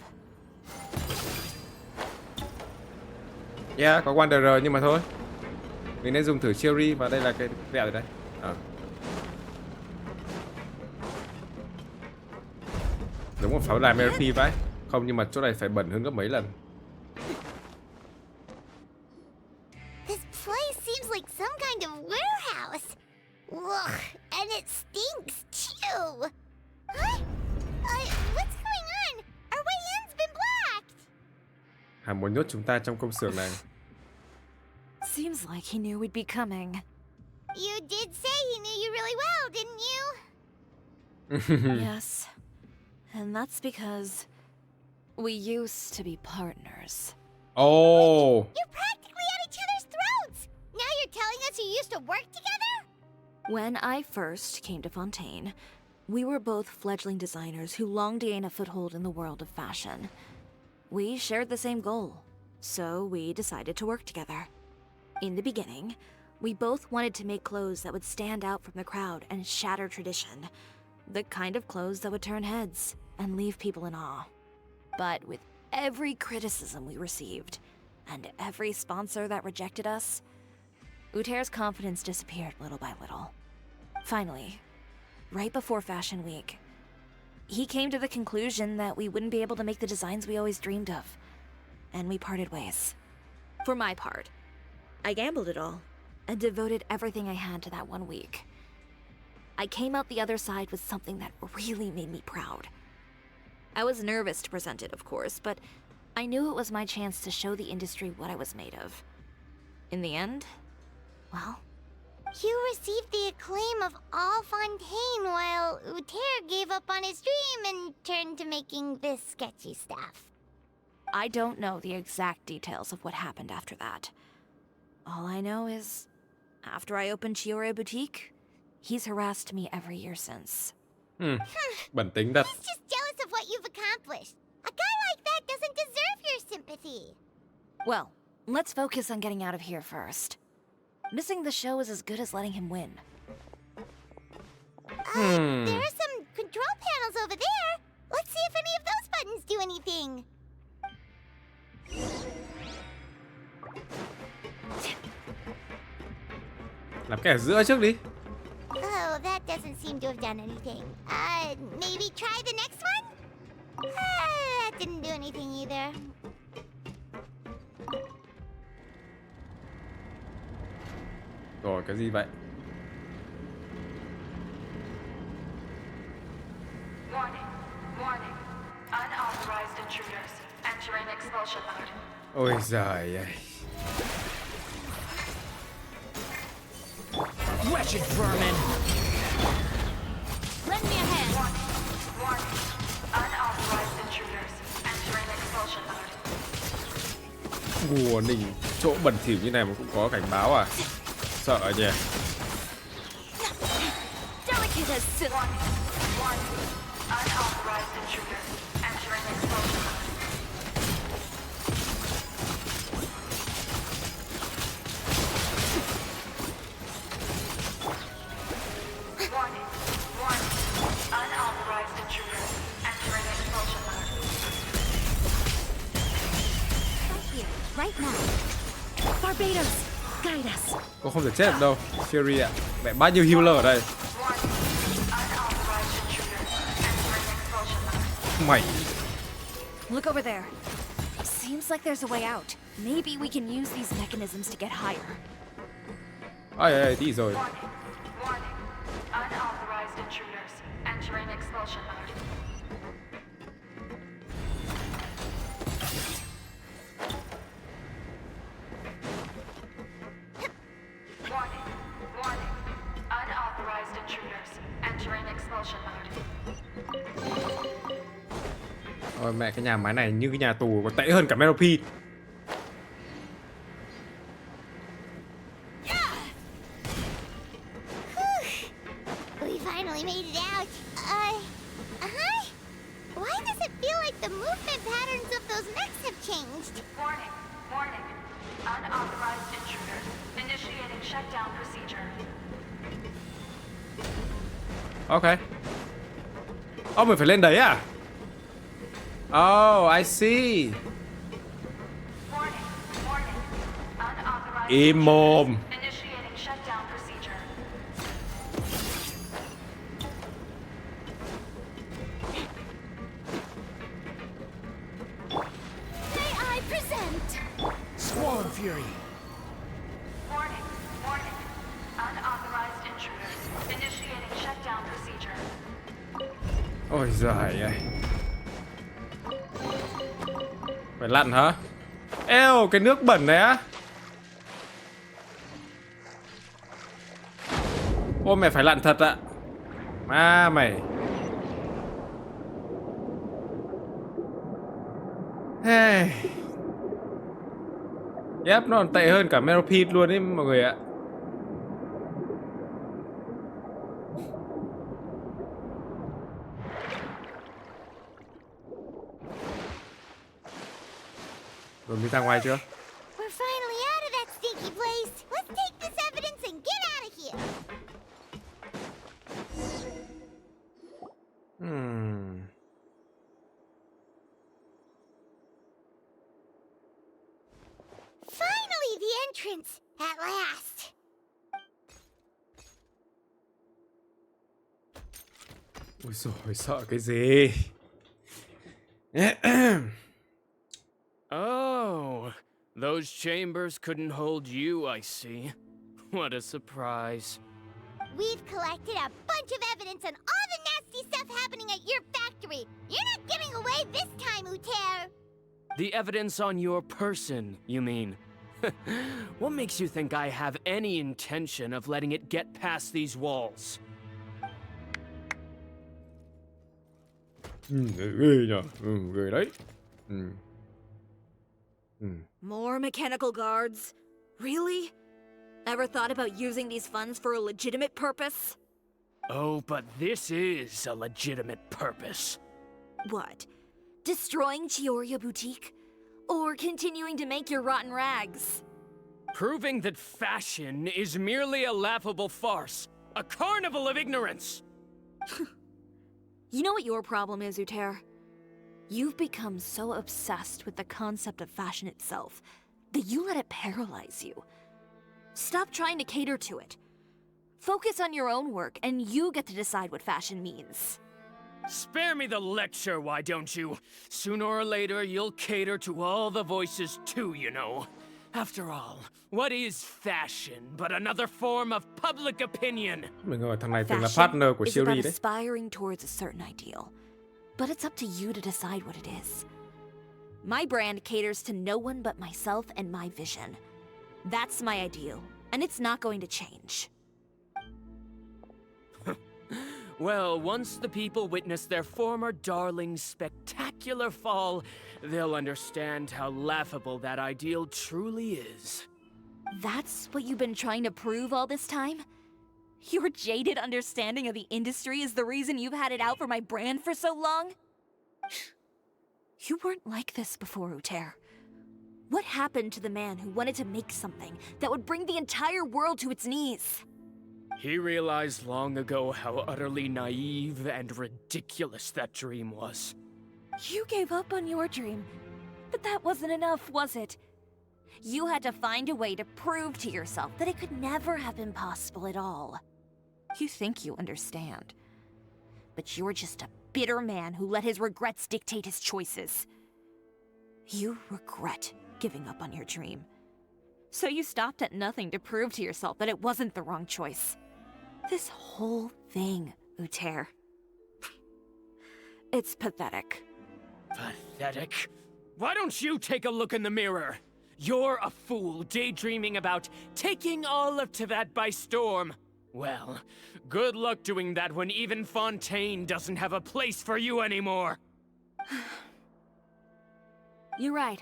Yeah, có Wanderer nhưng mà thôi. Mình nên dùng thử Chiori và đây là cái vẹo rồi đây. Giống một pháo đài Murphy vậy. Không, nhưng mà chỗ này phải bẩn hơn gấp mấy lần. This place seems like some kind of warehouse. Ugh, and it stinks too. Huh? What's going on? Our way in's been blocked. Hắn muốn nhốt chúng ta trong công xưởng này. Seems like he knew we'd be coming. You did say he knew you really well, didn't you? Yes. And that's because we used to be partners. Oh. You're practically at each other's throats. Now you're telling us you used to work together? When I first came to Fontaine, we were both fledgling designers who longed to gain a foothold in the world of fashion. We shared the same goal, so we decided to work together. In the beginning, we both wanted to make clothes that would stand out from the crowd and shatter tradition. The kind of clothes that would turn heads and leave people in awe. But with every criticism we received, and every sponsor that rejected us, Uther's confidence disappeared little by little. Finally, right before Fashion Week, he came to the conclusion that we wouldn't be able to make the designs we always dreamed of, and we parted ways. For my part, I gambled it all, and devoted everything I had to that 1 week. I came out the other side with something that really made me proud. I was nervous to present it, of course, but I knew it was my chance to show the industry what I was made of. In the end, well... You received the acclaim of all Fontaine while Uther gave up on his dream and turned to making this sketchy stuff. I don't know the exact details of what happened after that. All I know is, after I opened Chiori Boutique, he's harassed me every year since. Bẩn tính thật. He's just jealous of what you've accomplished. A guy like that doesn't deserve your sympathy. Well, let's focus on getting out of here first. Missing the show is as good as letting him win. There are some control panels over there. Let's see if any of those buttons do anything. Làm cái ở giữa trước đi. Oh, that doesn't seem to have done anything. Maybe try the next one? That didn't do anything either. Rồi, cái gì vậy? Warning, warning. Unauthorized intruders entering expulsion mode. Ôi giời ơi. Wretched vermin! Lend me a hand! Warning. Unauthorized intruders entering expulsion mode. Warning. Chỗ bẩn thỉu như này mà cũng có cảnh báo à? Sợ nhỉ. Delicate as silk. Warning. Unauthorized intruders entering expulsion mode. Warning. Warning. Unauthorized intruders entering expulsion mode. Right here, right now. Barbados, guide us. Cô không thể chết được đâu. Chiori ạ. Mẹ bao nhiêu healer ở đây. Mày. Look over there. Seems like there's a way out. Maybe we can use these mechanisms to get higher. Ai, tí rồi. Warning. Unauthorized intruders entering expulsion mode. Warning. Unauthorized intruders entering expulsion mode. Ôi mẹ, cái nhà máy này như cái nhà tù, còn tệ hơn cả Merope. changed. Warning, warning. Unauthorized intruders. Initiating shutdown procedure. Ok. Ô, mình phải lên đấy à? Oh, I see. Warning, warning. Unauthorized Im mồm. intruders. Initiating shutdown procedure. May I present? Swarm Fury! Warning, warning. Unauthorized intruders. Initiating shutdown procedure. Ôi giời ơi. Phải lặn hả? Eo, cái nước bẩn này á. Ô, mày phải lặn thật ạ. Ma mày. Hey. Yep, nó còn tệ hơn cả Meropid luôn ấy mọi người ạ. Rồi đi ra ngoài chưa? We're finally out of that stinky place. Let's take this evidence and get out of here. Finally, the entrance. At last. Ôi giời, sợ cái gì? Oh, those chambers couldn't hold you, I see. What a surprise. We've collected a bunch of evidence on all the nasty stuff happening at your factory. You're not getting away this time, Utter. The evidence on your person, you mean? What makes you think I have any intention of letting it get past these walls? Ghê nhở? Ghê đấy. More mechanical guards? Really? Ever thought about using these funds for a legitimate purpose? Oh, but this is a legitimate purpose. What? Destroying Chiori Boutique? Or continuing to make your rotten rags? Proving that fashion is merely a laughable farce. A carnival of ignorance! You know what your problem is, Utter? You've become so obsessed with the concept of fashion itself that you let it paralyze you. Stop trying to cater to it. Focus on your own work, and you get to decide what fashion means. Spare me the lecture, why don't you? Sooner or later, you'll cater to all the voices too, you know. After all, what is fashion but another form of public opinion? Mình ngờ thằng này từng là Fashion partner của is Chiori about đấy. aspiring towards a certain ideal. But it's up to you to decide what it is. My brand caters to no one but myself and my vision. That's my ideal, and it's not going to change. Well, once the people witness their former darling's spectacular fall, they'll understand how laughable that ideal truly is. That's what you've been trying to prove all this time? Your jaded understanding of the industry is the reason you've had it out for my brand for so long? You weren't like this before, Utter. What happened to the man who wanted to make something that would bring the entire world to its knees? He realized long ago how utterly naive and ridiculous that dream was. You gave up on your dream, but that wasn't enough, was it? You had to find a way to prove to yourself that it could never have been possible at all. You think you understand, but you're just a bitter man who let his regrets dictate his choices. You regret giving up on your dream. So you stopped at nothing to prove to yourself that it wasn't the wrong choice. This whole thing, Utter. It's pathetic. Pathetic? Why don't you take a look in the mirror? You're a fool daydreaming about taking all of Teyvat by storm. Well, good luck doing that when even Fontaine doesn't have a place for you anymore. You're right.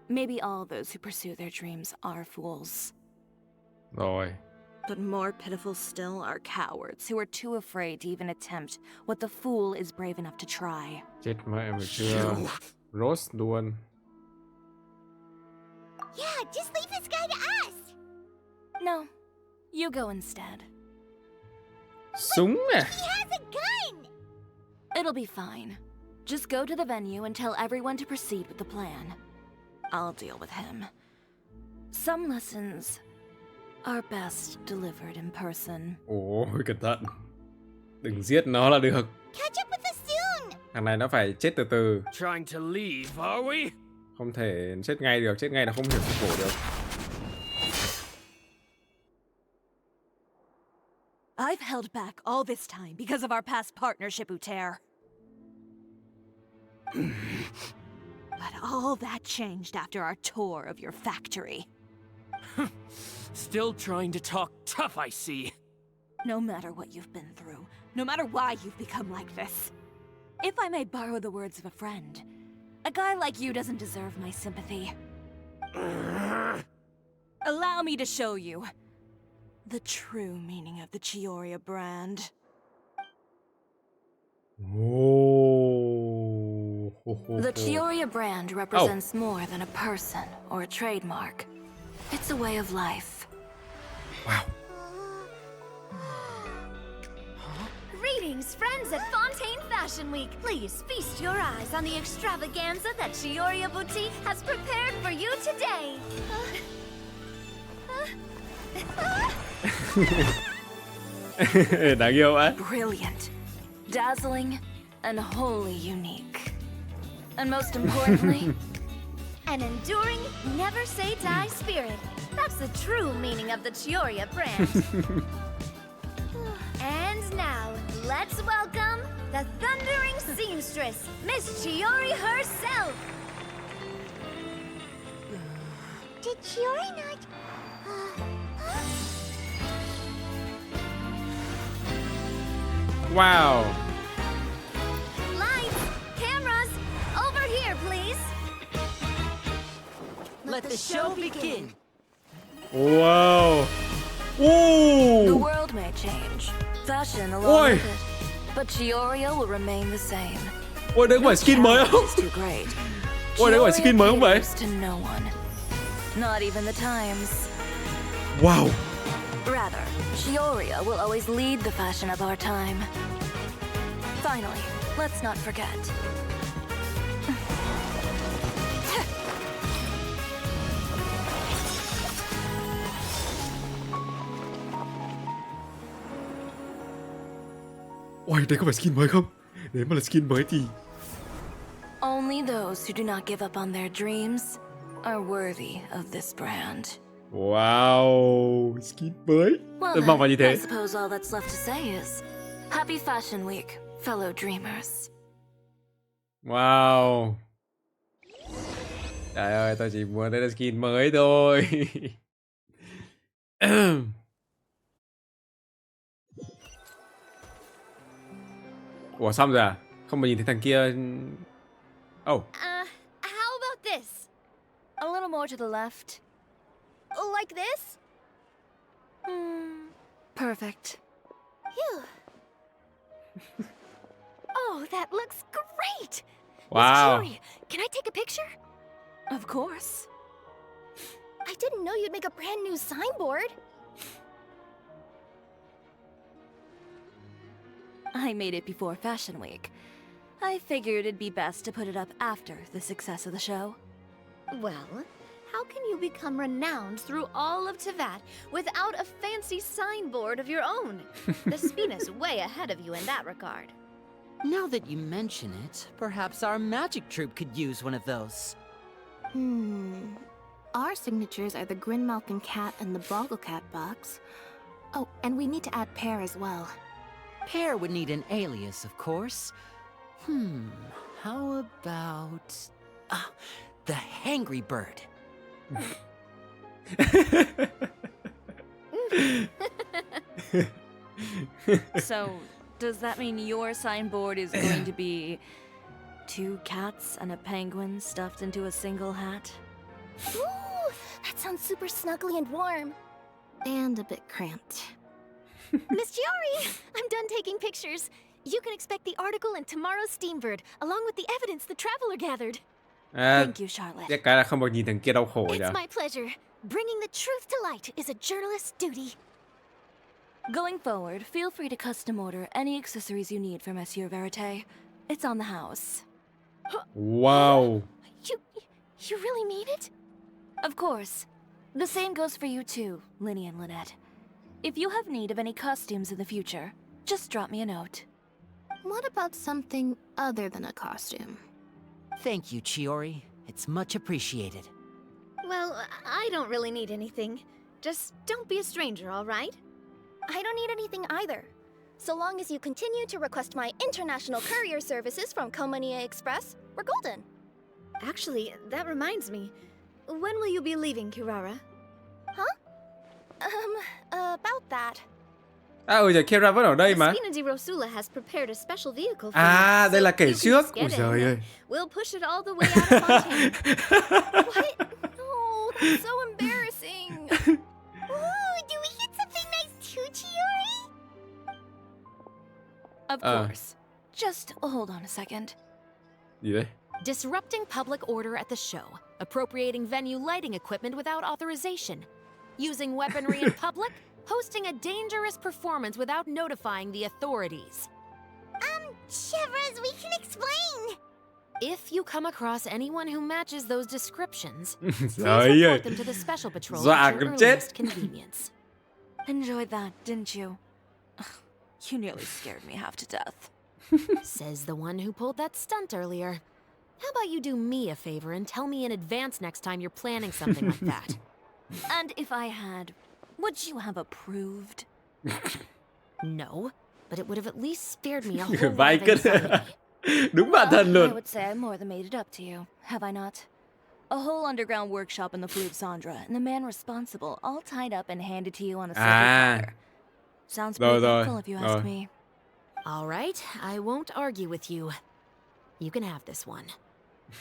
Maybe all those who pursue their dreams are fools. Rồi. But more pitiful still are cowards who are too afraid to even attempt what the fool is brave enough to try. Chết mẹ mày chưa? Roast luôn. Yeah, just leave this guy to us. No, you go instead. Súng à? He has a gun. It'll be fine. Just go to the venue and tell everyone to proceed with the plan. I'll deal with him. Some lessons are best delivered in person. Ôi, cẩn thận. Đừng giết nó là được. Catch up with us soon. Thằng này nó phải chết từ từ. Trying to leave, are we? Không thể chết ngay được, chết ngay là không thể phục cổ được. I've held back all this time because of our past partnership, Utter. But all that changed after our tour of your factory. Still trying to talk tough, I see. No matter what you've been through, no matter why you've become like this. If I may borrow the words of a friend, a guy like you doesn't deserve my sympathy. Allow me to show you the true meaning of the Chiori brand. Oh. The Chiori brand represents more than a person or a trademark. It's a way of life. Wow. Greetings, friends at Fontaine Fashion Week. Please feast your eyes on the extravaganza that Chiori Boutique has prepared for you today. Đáng yêu á. Brilliant, dazzling, and wholly unique. And most importantly, An enduring, never say die spirit. That's the true meaning of the Chiori brand. And now, let's welcome the thundering seamstress, Miss Chiori herself. Did Chiori not... Wow. Lights, cameras, over here, please. Let the show begin. Wow. the Ooh. world may change, fashion along Ôi. with it, but Chiori will remain the same. Ôi, đấy có phải skin mới không? It's too great. Ôi, đấy có phải Chiori skin mới không vậy? caters to no one, not even the times. Wow. Rather, Chioria will always lead the fashion of our time. Finally, let's not forget. Ôi, đấy có phải skin mới không? Nếu mà là skin mới thì... Only those who do not give up on their dreams are worthy of this brand. Wow, skin mới. Well Tôi mong là như then, thế. I suppose all that's left to say is, Happy Fashion Week, fellow dreamers. Wow. Trời ơi, tôi chỉ muốn thấy là skin mới thôi. Ủa xong rồi à? Không mà nhìn thấy thằng kia... Oh. How about this? A little more to the left. Like this? Perfect. Phew. Oh, that looks great! Wow. Miss Chiori, can I take a picture? Of course. I didn't know you'd make a brand new signboard. I made it before Fashion Week. I figured it'd be best to put it up after the success of the show. Well, how can you become renowned through all of Tevat without a fancy signboard of your own? The Spina's way ahead of you in that regard. Now that you mention it, perhaps our magic troupe could use one of those. Our signatures are the Grinmalkin cat and the Bogglecat box. Oh, and we need to add Pear as well. Pear would need an alias, of course. How about... the Hangry Bird. So, does that mean your signboard is going to be 2 cats and a penguin stuffed into a single hat? Ooh, that sounds super snuggly and warm. And a bit cramped. Miss Chiori, I'm done taking pictures. You can expect the article in tomorrow's Steambird, along with the evidence the Traveler gathered. Thank you, Charlotte. Tiếc cái là không được nhìn thằng kia đau khổ nhỉ. It's my pleasure. Bringing the truth to light is a journalist's duty. Going forward, feel free to custom order any accessories you need for Monsieur Verite. It's on the house. Wow. You really mean it? Of course. The same goes for you too, Linny and Lynette. If you have need of any costumes in the future, just drop me a note. What about something other than a costume? Thank you, Chiori. It's much appreciated. Well, I don't really need anything. Just don't be a stranger, all right? I don't need anything either. So long as you continue to request my international courier services from Komania Express, we're golden. Actually, that reminds me. When will you be leaving, Kirara? About that. Giờ Kirara vẫn ở đây mà. Spina di Rosula has prepared a special vehicle for À, you, đây là so kể you can trước. just Ôi get trời in. ơi. We'll push it all the way out of Fontaine. What? No, that's so embarrassing. Ooh, do we get something nice too, Chiori? Of course. Just hold on a second. Gì đấy? Disrupting public order at the show, appropriating venue lighting equipment without authorization, using weaponry in public, hosting a dangerous performance without notifying the authorities. Chevreuse, we can explain. If you come across anyone who matches those descriptions, please Trời ơi. report them to the special patrol Dọa at your gần chết. earliest convenience. Enjoyed that, didn't you? You nearly scared me half to death. Says the one who pulled that stunt earlier. How about you do me a favor and tell me in advance next time you're planning something like that? And if I had, would you have approved? No, but it would have at least spared me a whole lot Vãi of cứt. anxiety. Đúng bản thân I luôn. would say I more than made it up to you, have I not? A whole underground workshop in the Flue of Sandra, and the man responsible all tied up and handed to you on a silver platter. Sounds pretty thoughtful if you ask me. All right, I won't argue with you. You can have this one.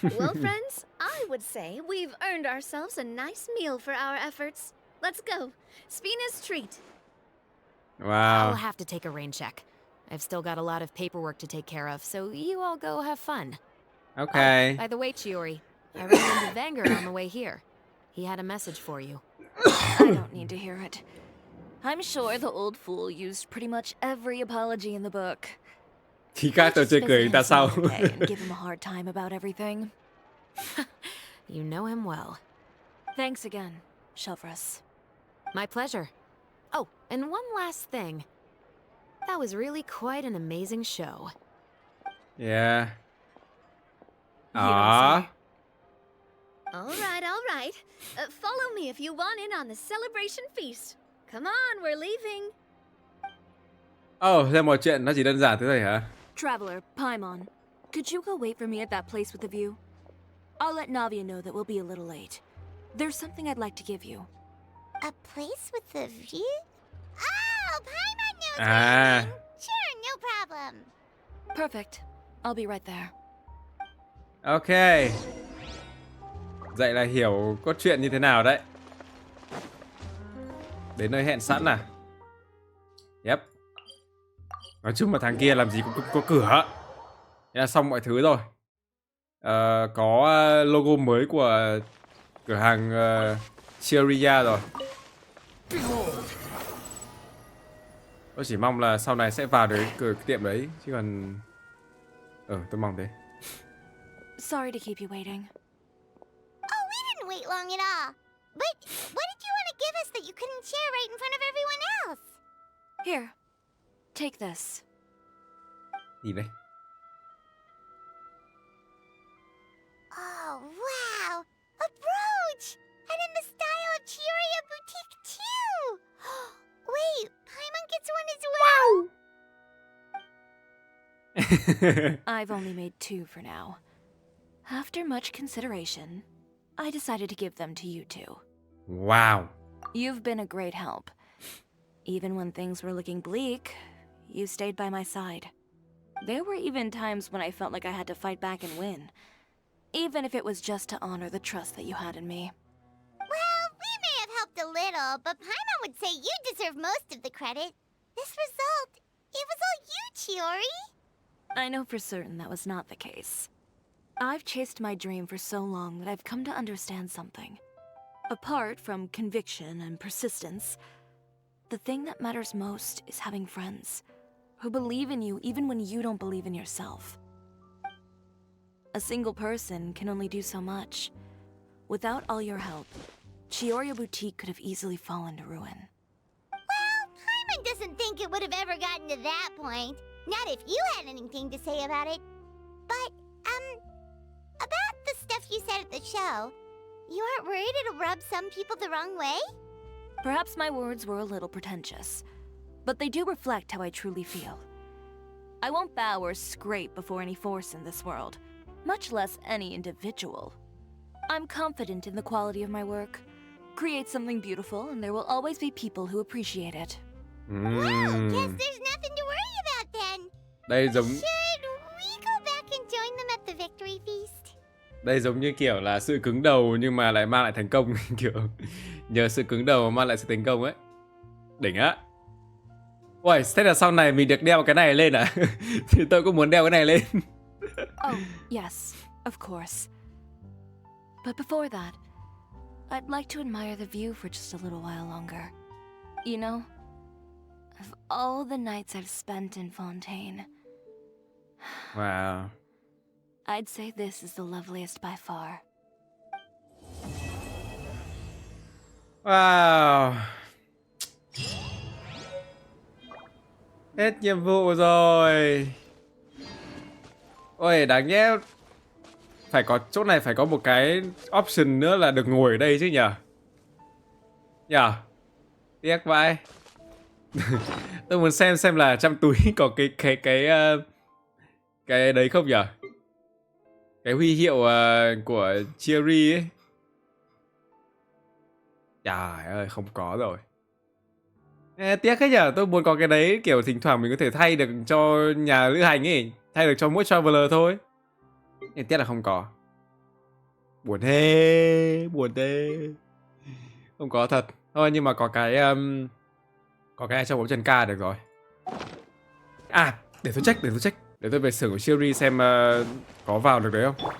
Well, friends, I would say we've earned ourselves a nice meal for our efforts. Let's go. Spina's treat. Wow. I'll have to take a rain check. I've still got a lot of paperwork to take care of, so you all go have fun. Okay. Oh, by the way, Chiori, I ran into Vanguard on the way here. He had a message for you. I don't need to hear it. I'm sure the old fool used pretty much every apology in the book. Thì các tờ chơi cười ta sau. And give him a hard time about everything. You know him well. Thanks again, Chevreuse. My pleasure. Oh, and one last thing. That was really quite an amazing show. Yeah. Ah. All right. Follow me if you want in on the celebration feast. Come on, we're leaving. Thế mọi chuyện nó chỉ đơn giản thế thôi hả? Traveler, Paimon, could you go wait for me at that place with the view? I'll let Navia know that we'll be a little late. There's something I'd like to give you. A place with a view? Oh, Paimon knows À. everything. Sure, no problem. Perfect. I'll be right there. Ok. Vậy là hiểu cốt truyện như thế nào đấy. Đến nơi hẹn sẵn à? Yep. Nói chung là thằng kia làm gì cũng có cửa. Thế là xong mọi thứ rồi. Có logo mới của cửa hàng Chiori rồi. Tôi chỉ mong là sau này sẽ vào được cái tiệm đấy. Chứ còn... tôi mong thế. Sorry to keep you waiting. Oh, we didn't wait long at all. But what did you want to give us that you couldn't share right in front of everyone else? Here, take this. Gì đây? Oh, wow! A brooch! And in the style of Chiori Boutique, too! Wait, Paimon gets one as well? I've only made 2 for now. After much consideration, I decided to give them to you two. Wow. You've been a great help. Even when things were looking bleak, you stayed by my side. There were even times when I felt like I had to fight back and win. Even if it was just to honor the trust that you had in me. Well, we may have helped a little, but Paimon would say you deserve most of the credit. This result, it was all you, Chiori. I know for certain that was not the case. I've chased my dream for so long that I've come to understand something. Apart from conviction and persistence, the thing that matters most is having friends who believe in you even when you don't believe in yourself. A single person can only do so much. Without all your help, Chiori Boutique could have easily fallen to ruin. Well, Hyman doesn't think it would have ever gotten to that point. Not if you had anything to say about it. But, about the stuff you said at the show, you aren't worried it'll rub some people the wrong way? Perhaps my words were a little pretentious, but they do reflect how I truly feel. I won't bow or scrape before any force in this world, much less any individual. I'm confident in the quality of my work. Create something beautiful, and there will always be people who appreciate it. Well, guess there's nothing to worry about then. Đây giống Should we go back and join them at the victory feast? Đây giống như kiểu là sự cứng đầu nhưng mà lại mang lại thành công. Kiểu nhờ sự cứng đầu mà mang lại sự thành công ấy. Đỉnh á. Ui, thế là sau này mình được đeo cái này lên à? Thì tôi cũng muốn đeo cái này lên. Oh, yes, of course. But before that, I'd like to admire the view for just a little while longer. You know, of all the nights I've spent in Fontaine, Wow. I'd say this is the loveliest by far. Wow. Hết nhiệm vụ rồi. Ôi, đáng nhẽ phải có chỗ này phải có một cái option nữa là được ngồi ở đây chứ nhở? Nhở? Tiếc vậy. Tôi muốn xem là trong túi có cái đấy không nhở? Cái huy hiệu của Chiori ấy. Trời ơi, không có rồi. Tiếc hết nhở, tôi muốn có cái đấy kiểu thỉnh thoảng mình có thể thay được cho nhà lữ hành ấy, thay được cho mỗi traveler thôi. Tiếc là không có. Buồn thế, buồn thế. Không có thật. Thôi nhưng mà có cái trong bóng chân ca được rồi. À, để tôi check. Để tôi về xưởng của Chiori xem có vào được đấy không.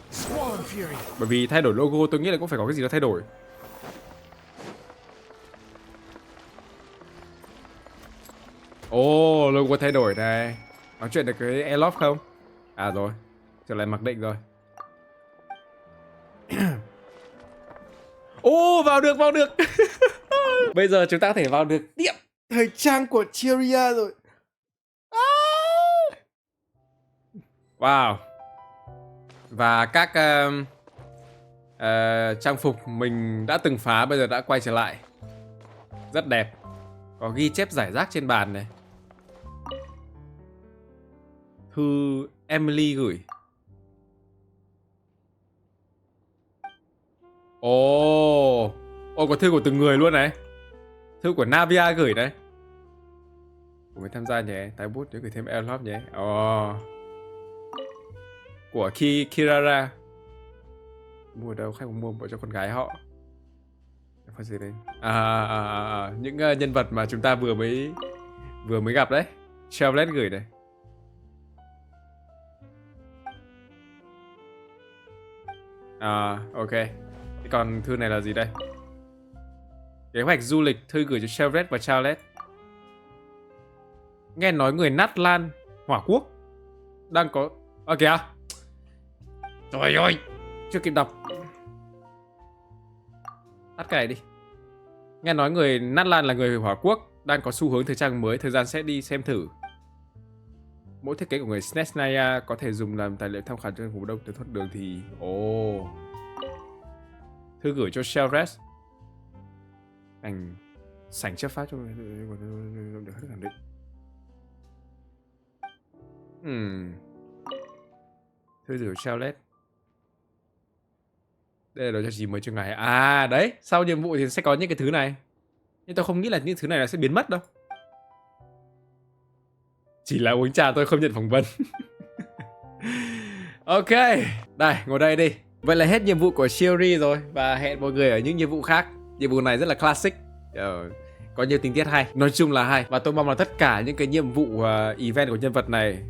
Bởi vì thay đổi logo tôi nghĩ là cũng phải có cái gì đó thay đổi. Ồ, logo thay đổi này. Nói chuyện được cái Airloft không? À rồi, trở lại mặc định rồi. Ô, vào được. Bây giờ chúng ta có thể vào được tiệm thời trang của Kirara rồi. Wow. Và các trang phục mình đã từng phá bây giờ đã quay trở lại. Rất đẹp. Có ghi chép rải rác trên bàn này. Thư Emily gửi. Ồ, có thư của từng người luôn này. Thư của Navia gửi này. Của mình tham gia nhé. Tái bút để gửi thêm Airloft nhé. Ồ. Của Kirara. Mua đâu? Khách mua cho con gái họ. Phải gì đây? Những nhân vật mà chúng ta vừa mới gặp đấy. Chevreuse gửi này. Ok. Thế còn thư này là gì đây? Kế hoạch du lịch, thư gửi cho Chevreuse và Charlotte. Nghe nói người Nát Lan Hỏa Quốc đang có... kìa. Trời ơi, chưa kịp đọc. Tắt cái này đi. Nghe nói người Nát Lan là người Hỏa Quốc đang có xu hướng thời trang mới, thời gian sẽ đi xem thử. Mỗi thiết kế của người Snesnaya có thể dùng làm tài liệu tham khảo cho vùng đông từ thoát đường thì... Thư gửi cho Chevreuse. Ảnh sảnh chấp pháp cho được khẳng định. Thư gửi cho Chevreuse. Đây là đồ cho gì mới cho ngày. À đấy, sau nhiệm vụ thì sẽ có những cái thứ này. Nhưng tôi không nghĩ là những thứ này nó sẽ biến mất đâu. Chỉ là uống trà tôi không nhận phỏng vấn. Ok, đây, ngồi đây đi. Vậy là hết nhiệm vụ của Chiori rồi. Và hẹn mọi người ở những nhiệm vụ khác. Nhiệm vụ này rất là classic, có nhiều tình tiết hay. Nói chung là hay. Và tôi mong là tất cả những cái nhiệm vụ event của nhân vật này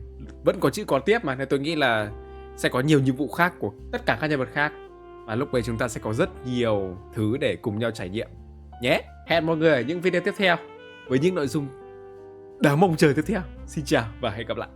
vẫn có chữ có tiếp mà. Nên tôi nghĩ là sẽ có nhiều nhiệm vụ khác của tất cả các nhân vật khác. Và lúc đấy chúng ta sẽ có rất nhiều thứ để cùng nhau trải nghiệm nhé. Hẹn mọi người ở những video tiếp theo với những nội dung đáng mong chờ tiếp theo. Xin chào và hẹn gặp lại.